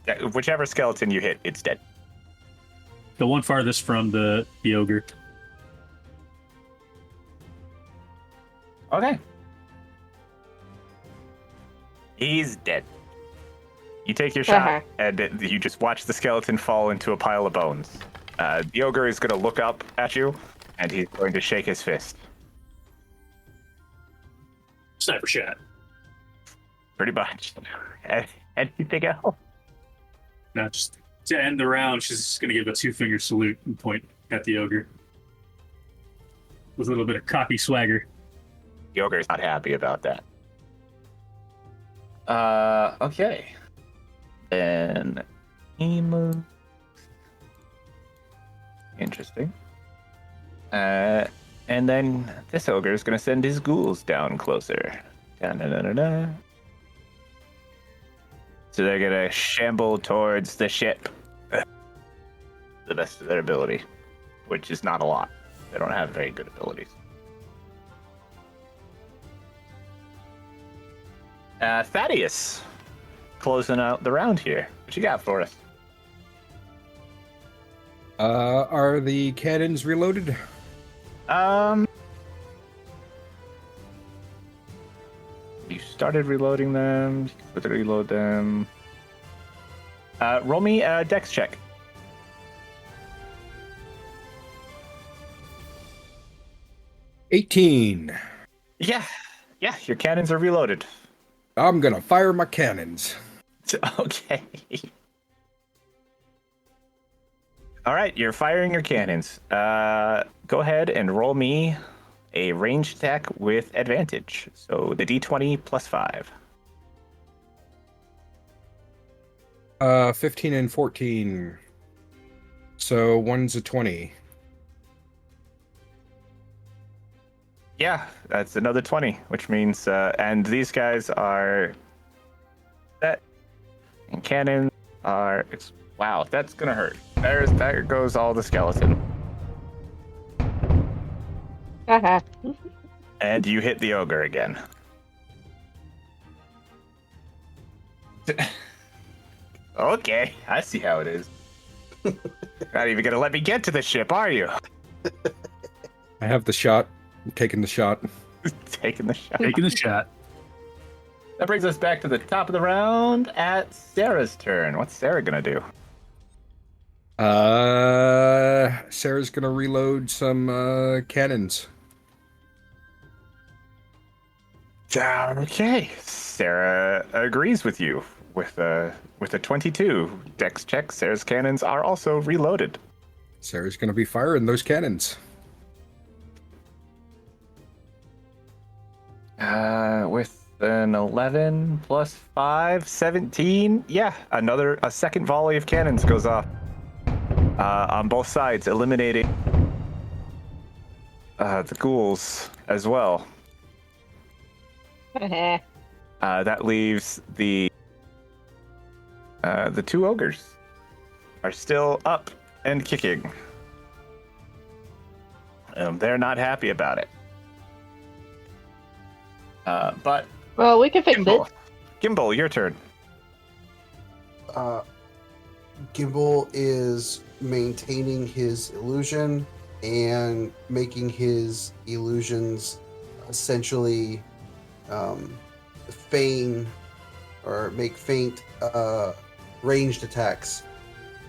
Yeah, whichever skeleton you hit, it's dead. The one farthest from the ogre. Okay. He's dead. You take your shot, and you just watch the skeleton fall into a pile of bones. The ogre is going to look up at you, and he's going to shake his fist. Sniper shot. Pretty much. Anything else? Now, just to end the round, she's just going to give a 2-finger salute and point at the ogre. With a little bit of cocky swagger. The ogre is not happy about that. Okay. Then he moves. Interesting. And then this ogre is going to send his ghouls down closer. Da-da-da-da-da. So they're going to shamble towards the ship. The best of their ability, which is not a lot. They don't have very good abilities. Thaddeus, closing out the round here. What you got for us? Are the cannons reloaded? You started reloading them. You can further reload them. Roll me a dex check. $18. Yeah, your cannons are reloaded. I'm gonna fire my cannons. Okay. All right, you're firing your cannons. Go ahead and roll me a ranged attack with advantage. So the d20 plus 5. 15 and 14. So one's a 20. Yeah, that's another 20, which means, and these guys are set, and cannon are, wow, that's gonna hurt. There goes all the skeleton. Haha. And you hit the ogre again. Okay, I see how it is. Not even gonna let me get to the ship, are you? I have the shot. I'm taking the shot. Taking the shot. Taking the shot. That brings us back to the top of the round at Sarah's turn. What's Sarah gonna do? Sarah's gonna reload some cannons. Okay, Sarah agrees with you. With a 22 dex check, Sarah's cannons are also reloaded. Sarah's gonna be firing those cannons. With an 11 plus 5, 17. Yeah, a second volley of cannons goes off on both sides, eliminating the ghouls as well. That leaves the two ogres are still up and kicking. They're not happy about it. But Well, we can fix Gimbal, it. Gimbal, your turn. Gimbal is maintaining his illusion and making his illusions essentially feign or make faint ranged attacks.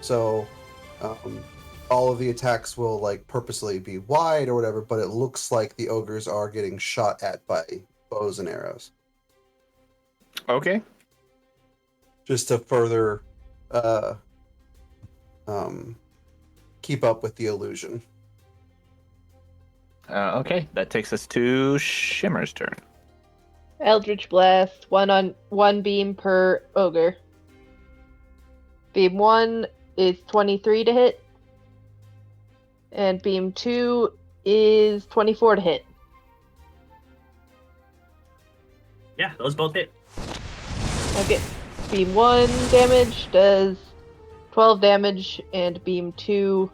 So all of the attacks will like purposely be wide or whatever, but it looks like the ogres are getting shot at by bows and arrows. Okay. Just to further keep up with the illusion. Okay, that takes us to Shimmer's turn. Eldritch Blast, one beam per ogre. Beam 1 is 23 to hit. And beam 2 is 24 to hit. Yeah, those both hit. Okay. Beam 1 damage does 12 damage, and beam 2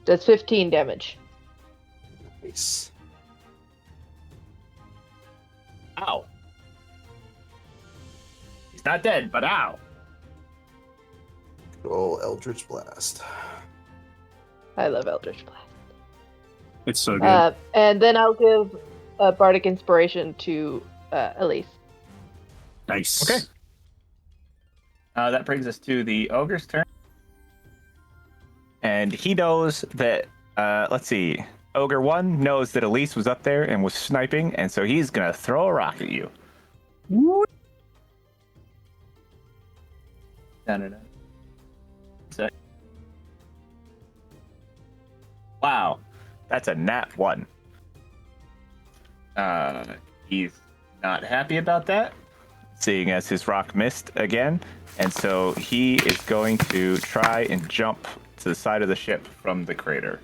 does 15 damage. Nice. Ow. He's not dead, but ow. Roll Eldritch Blast. I love Eldritch Blast. It's so good. And then I'll give a Bardic Inspiration to Elise. Nice. Okay. That brings us to the ogre's turn. And he knows that, let's see, Ogre 1 knows that Elise was up there and was sniping, and so he's going to throw a rock at you. Wow, that's a nat 1. He's not happy about that, seeing as his rock missed again, and so he is going to try and jump to the side of the ship from the crater.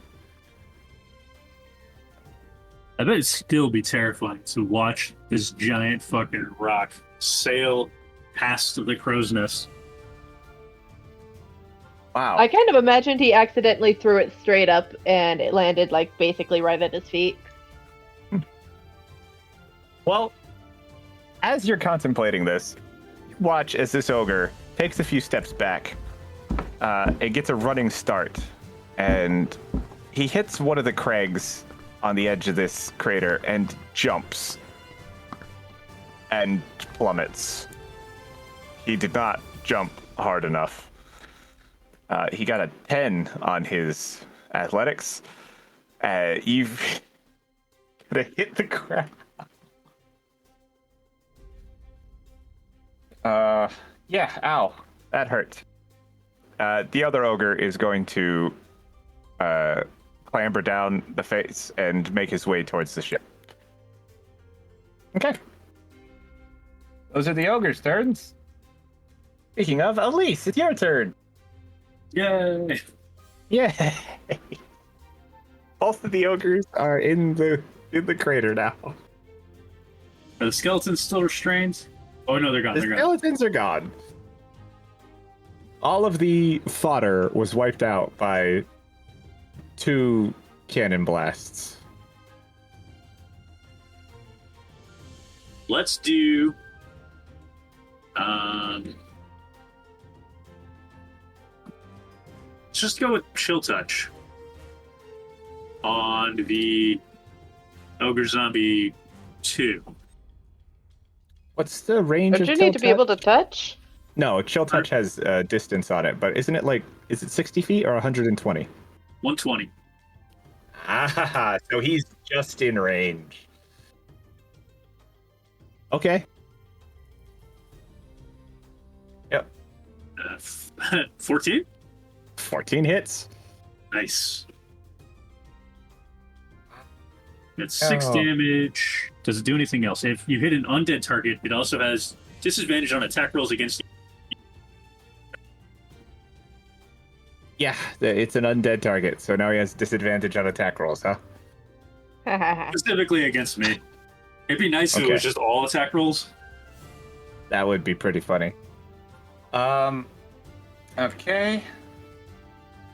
I bet it'd still be terrifying to watch this giant fucking rock sail past the crow's nest. Wow. I kind of imagined he accidentally threw it straight up and it landed like basically right at his feet. Well, As you're contemplating this, watch as this ogre takes a few steps back. It gets a running start, and he hits one of the crags on the edge of this crater and jumps and plummets. He did not jump hard enough. He got a 10 on his athletics. You've gonna hit the crag. Yeah, ow. That hurt. The other ogre is going to clamber down the face and make his way towards the ship. Okay. Those are the ogre's turns. Speaking of, Elise, it's your turn. Yay! Yeah. Both of the ogres are in the crater now. Are the skeletons still restrained? Oh no, they're gone. The They're gone. skeletons are gone. All of the fodder was wiped out by 2 cannon blasts. Let's do. Let's just go with chill touch on the ogre zombie 2. What's the range Don't of you chill need to be able to touch? No, chill touch has distance on it, but isn't it is it 60 feet or 120? 120. Ah, so he's just in range. Okay. Yep. 14. 14 hits. Nice. It's 6 Oh. damage. Does it do anything else? If you hit an undead target, it also has disadvantage on attack rolls against you. Yeah, it's an undead target, so now he has disadvantage on attack rolls, huh? Specifically against me. It'd be nice if it Okay. was just all attack rolls. That would be pretty funny. Okay.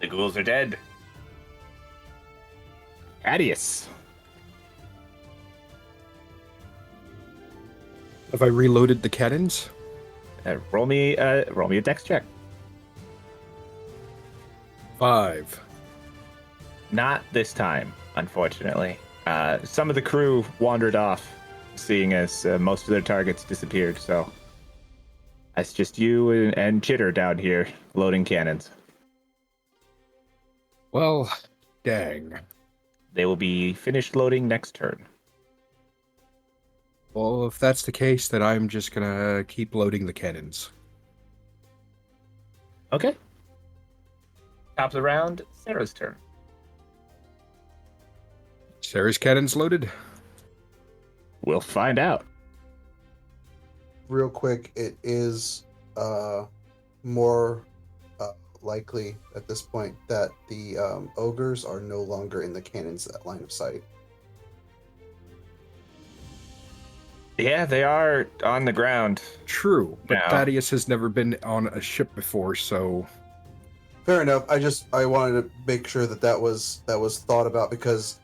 The ghouls are dead. Adius. Have I reloaded the cannons? Roll me a dex check. 5. Not this time, unfortunately. Some of the crew wandered off, seeing as most of their targets disappeared, so that's just you and Chitter down here loading cannons. Well, dang. They will be finished loading next turn. Well, if that's the case, then I'm just gonna keep loading the cannons. Okay. Top of the round, Sarah's turn. Sarah's cannons loaded? We'll find out. Real quick, it is more likely at this point that the ogres are no longer in the cannons at line of sight. Yeah, they are on the ground. True, but Now- Thaddeus has never been on a ship before, so... Fair enough. I wanted to make sure that was thought about, because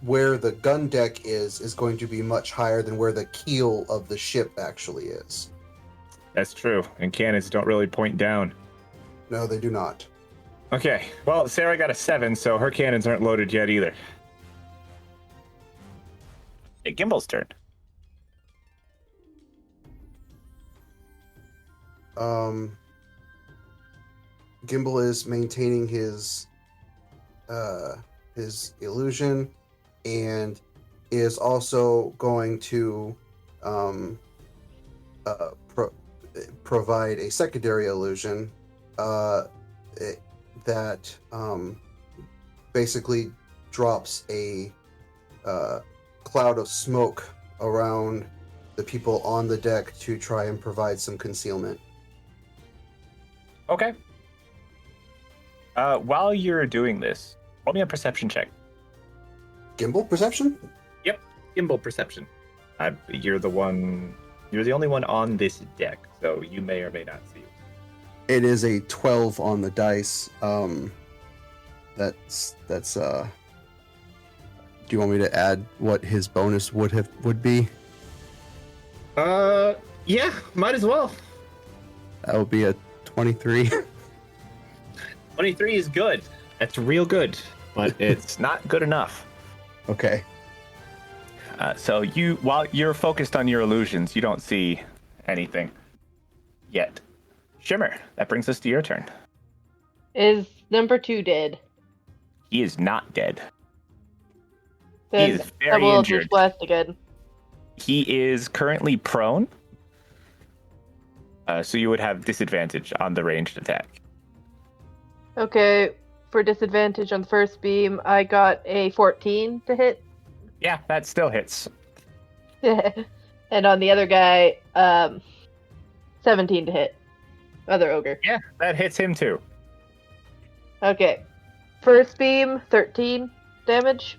where the gun deck is going to be much higher than where the keel of the ship actually is. That's true, and cannons don't really point down. No, they do not. Okay, well, Sarah got a 7, so her cannons aren't loaded yet either. Hey, Gimble's turn. Gimbal is maintaining his illusion, and is also going to provide a secondary illusion that basically drops a cloud of smoke around the people on the deck to try and provide some concealment. Okay. While you're doing this, roll me a perception check. Gimbal perception? Gimbal perception. You're the only one on this deck, so you may or may not see it. It is a 12 on the dice. That's do you want me to add what his bonus would be? Yeah, might as well. That would be a 23. 23 is good. That's real good, but it's not good enough. Okay. So while you're focused on your illusions, you don't see anything yet. Shimmer, that brings us to your turn. Is number 2 dead? He is not dead. Then He is very double injured. Eldritch Blast again. He is currently prone, so you would have disadvantage on the ranged attack. Okay, for disadvantage on the first beam, I got a 14 to hit. Yeah, that still hits. And on the other guy, 17 to hit. Other ogre. Yeah, that hits him too. Okay. First beam, 13 damage.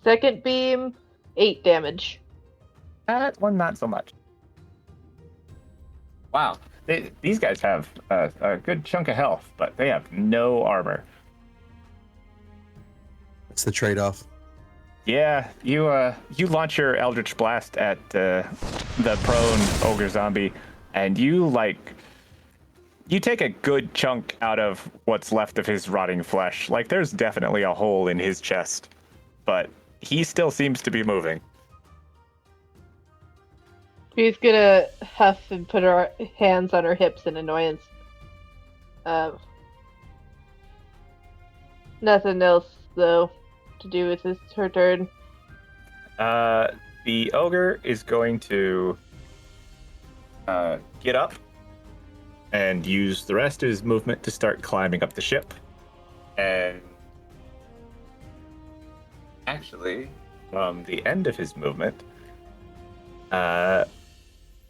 Second beam, 8 damage. That one, not so much. Wow. These guys have a good chunk of health, but they have no armor. That's the trade-off. Yeah, you launch your Eldritch Blast at the prone ogre zombie, and you take a good chunk out of what's left of his rotting flesh. Like, there's definitely a hole in his chest, but he still seems to be moving. She's gonna huff and put her hands on her hips in annoyance. Nothing else, though, to do with this, her turn. The ogre is going to get up and use the rest of his movement to start climbing up the ship. And actually, from the end of his movement,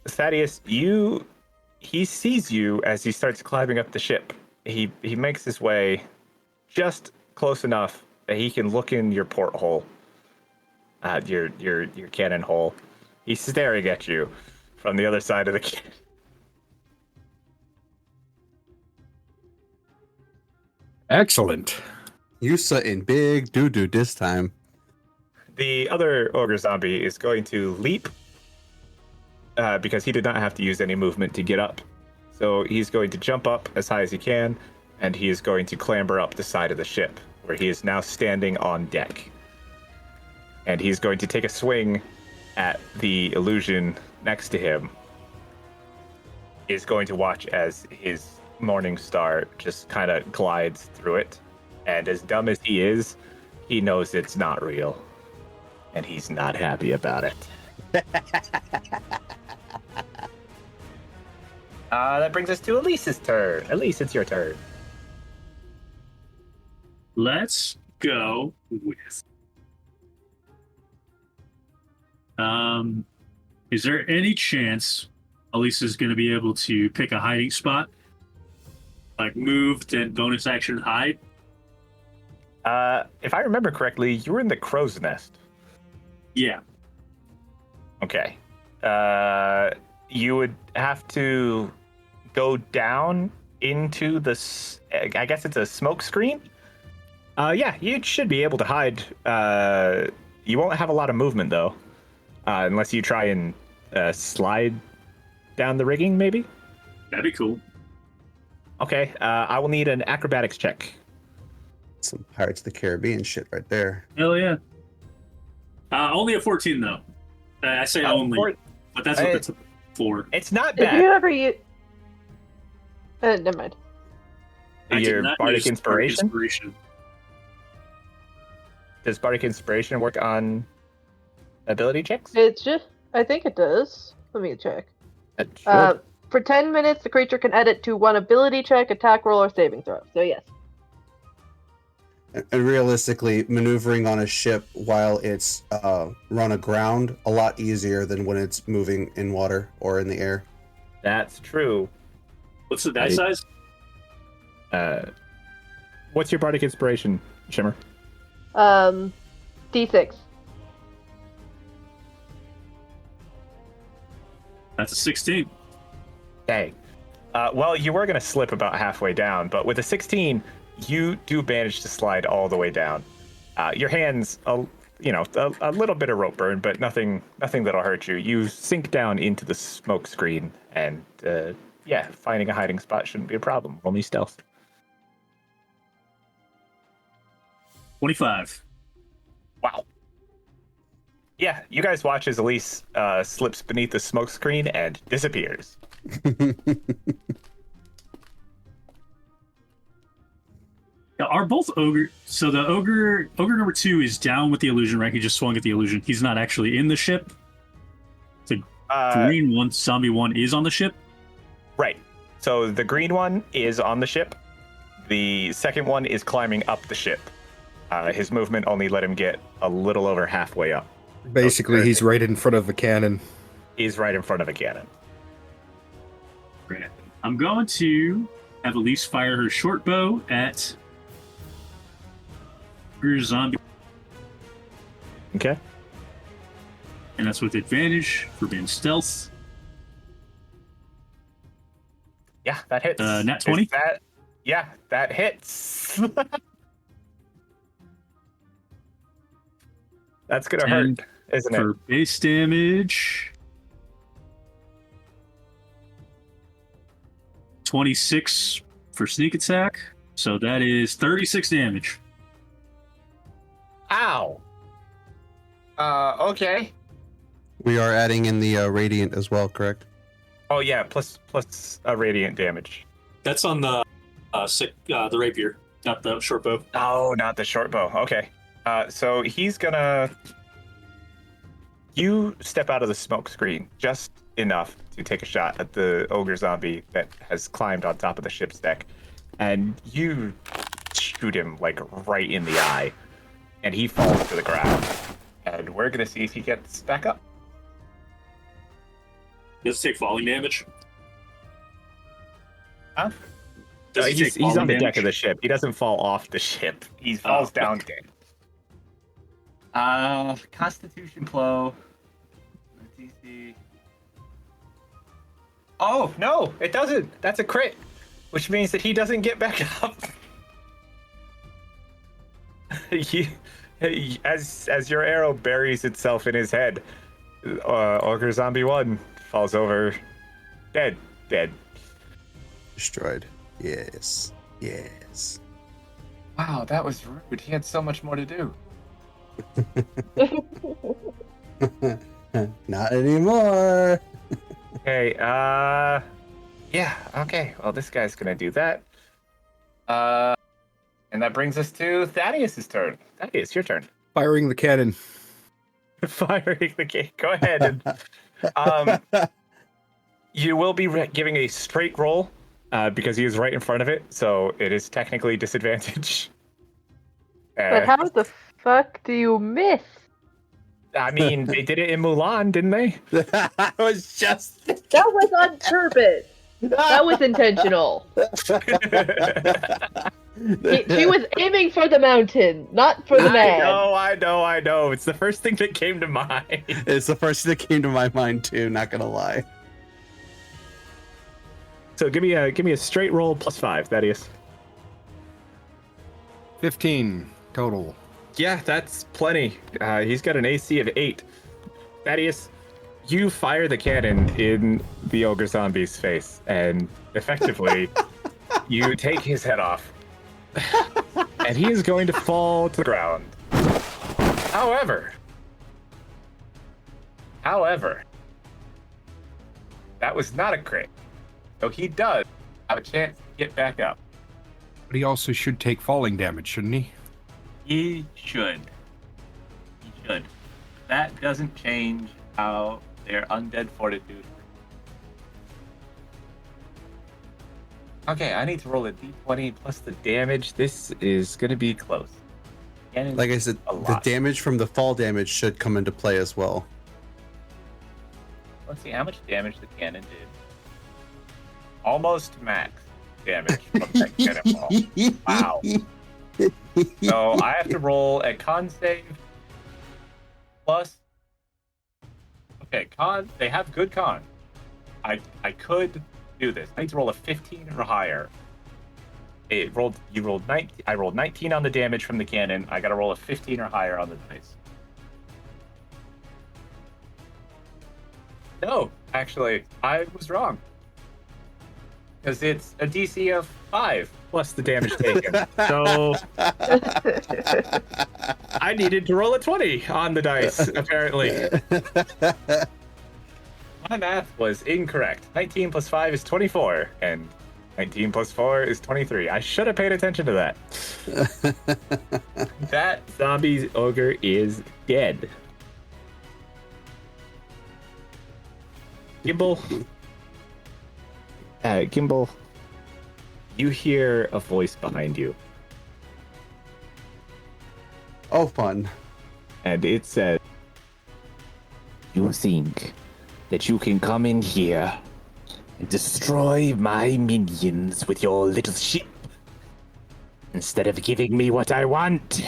Thaddeus, he sees you as he starts climbing up the ship. He makes his way just close enough that he can look in your porthole, your cannon hole. He's staring at you from the other side of the cannon. Excellent. Yusa in big doo-doo this time. The other ogre zombie is going to leap because he did not have to use any movement to get up. So he's going to jump up as high as he can, and he is going to clamber up the side of the ship, where he is now standing on deck. And he's going to take a swing at the illusion next to him. He's going to watch as his morning star just kind of glides through it. And as dumb as he is, he knows it's not real. And he's not happy about it. That brings us to Elise's turn. Elise, it's your turn. Let's go with. Is there any chance Elise is going to be able to pick a hiding spot? Like move, then bonus action hide? If I remember correctly, you were in the crow's nest. Yeah. Okay. You would have to go down into the, I guess it's a smoke screen? Yeah, you should be able to hide. You won't have a lot of movement, though. Unless you try and slide down the rigging, maybe? That'd be cool. Okay, I will need an acrobatics check. Some Pirates of the Caribbean shit right there. Hell yeah. Only a 14, though. I say only, but that's what it's for. It's not If bad. you ever use... never mind. I did Your not bardic use inspiration? Does bardic inspiration work on ability checks? It's just... I think it does. Let me check. It should. For 10 minutes, the creature can edit to one ability check, attack roll, or saving throw. So yes. And realistically, maneuvering on a ship while it's run aground, a lot easier than when it's moving in water or in the air. That's true. What's the die size? What's your bardic inspiration, Shimmer? D6. That's a 16. Dang. Well, you were going to slip about halfway down, but with a 16, you do manage to slide all the way down. Your hands a little bit of rope burn, but nothing that'll hurt you. You sink down into the smoke screen, and finding a hiding spot shouldn't be a problem. Roll me stealth. 25. Wow. Yeah, you guys watch as Elise slips beneath the smoke screen and disappears. Now, are both ogre? So the ogre number 2 is down with the illusion, right? He just swung at the illusion. He's not actually in the ship. The green one, zombie 1, is on the ship. Right. So the green one is on the ship. The second one is climbing up the ship. His movement only let him get a little over halfway up. Basically, he's right in front of the cannon. He's right in front of a cannon. Great. I'm going to have Elise fire her short bow at her zombie. Okay. And that's with advantage for being stealth. Yeah, that hits. Nat 20? Yeah, that hits. That's gonna hurt, isn't it? For base damage, 26 for sneak attack. So that is 36 damage. Ow. Okay. We are adding in the radiant as well, correct? Oh yeah, plus a radiant damage. That's on the rapier, not the short bow. Oh, not the short bow. Okay. So he's gonna. You step out of the smoke screen just enough to take a shot at the ogre zombie that has climbed on top of the ship's deck, and you shoot him like right in the eye, and he falls to the ground. And we're gonna see if he gets back up. Does it take falling damage? Huh? Does he take He's on the falling deck of damage? the ship. He doesn't fall off the ship. He falls down dead. Constitution blow. DC. Oh no, it doesn't. That's a crit, which means that he doesn't get back up. As your arrow buries itself in his head, Ogre Zombie 1 falls over, dead. Destroyed. Yes. Wow, that was rude. He had so much more to do. Not anymore. Okay, yeah, okay. Well, this guy's gonna do that. And that brings us to Thaddeus' turn. Thaddeus, your turn. Firing the cannon. Firing the game. Go ahead. You will be giving a straight roll because he is right in front of it, so it is technically disadvantage. But how the fuck do you miss? I mean, they did it in Mulan, didn't they? That was just. That was on purpose. That was intentional. She was aiming for the mountain, not for the man. I know. It's the first thing that came to mind. It's the first thing that came to my mind too. Not gonna lie. So give me a straight roll +5, Thaddeus. 15 total. Yeah, that's plenty. He's got an AC of 8. Thaddeus, you fire the cannon in the ogre zombie's face, and effectively, you take his head off. And he is going to fall to the ground. However, that was not a crit. So he does have a chance to get back up. But he also should take falling damage, shouldn't he? He should. That doesn't change how their undead fortitude. Okay, I need to roll a d20 plus the damage. This is going to be close. Like I said, the damage from the fall damage should come into play as well. Let's see how much damage the cannon did. Almost max damage from that cannonball. Wow. So I have to roll a con save plus. Okay, con. They have good con. I could do this. I need to roll a 15 or higher. You rolled 19. I rolled 19 on the damage from the cannon. I got to roll a 15 or higher on the dice. No, actually, I was wrong. Because it's a DC of 5. Plus the damage taken. So I needed to roll a 20 on the dice, apparently. My math was incorrect. 19 plus 5 is 24, and 19 plus 4 is 23. I should have paid attention to that. That zombie ogre is dead. Gimbal. Gimbal, you hear a voice behind you, Oh, fun. and it says, "You think that you can come in here and destroy my minions with your little ship instead of giving me what I want?"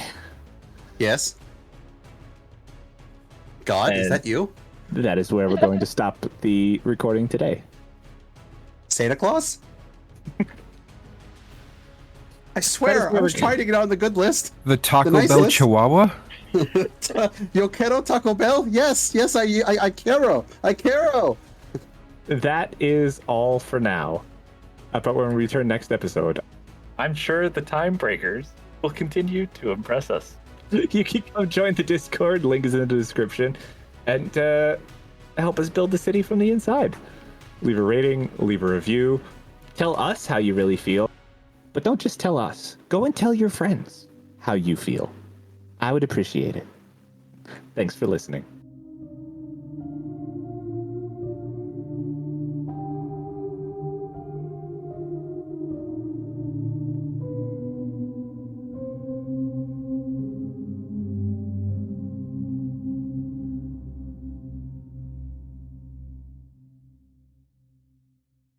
Yes. God, is And- that you? That is where we're going to stop the recording today. Santa Claus? I swear, I was trying to get on the good list. The Taco nice Bell list. Chihuahua? Yo quiero Taco Bell? Yes, I quiero. I quiero. That is all for now. But when we return next episode, I'm sure the Time Breakers will continue to impress us. you can come join the Discord. Link is in the description, and help us build the city from the inside. Leave a rating, leave a review, tell us how you really feel, but don't just tell us. Go and tell your friends how you feel. I would appreciate it. Thanks for listening.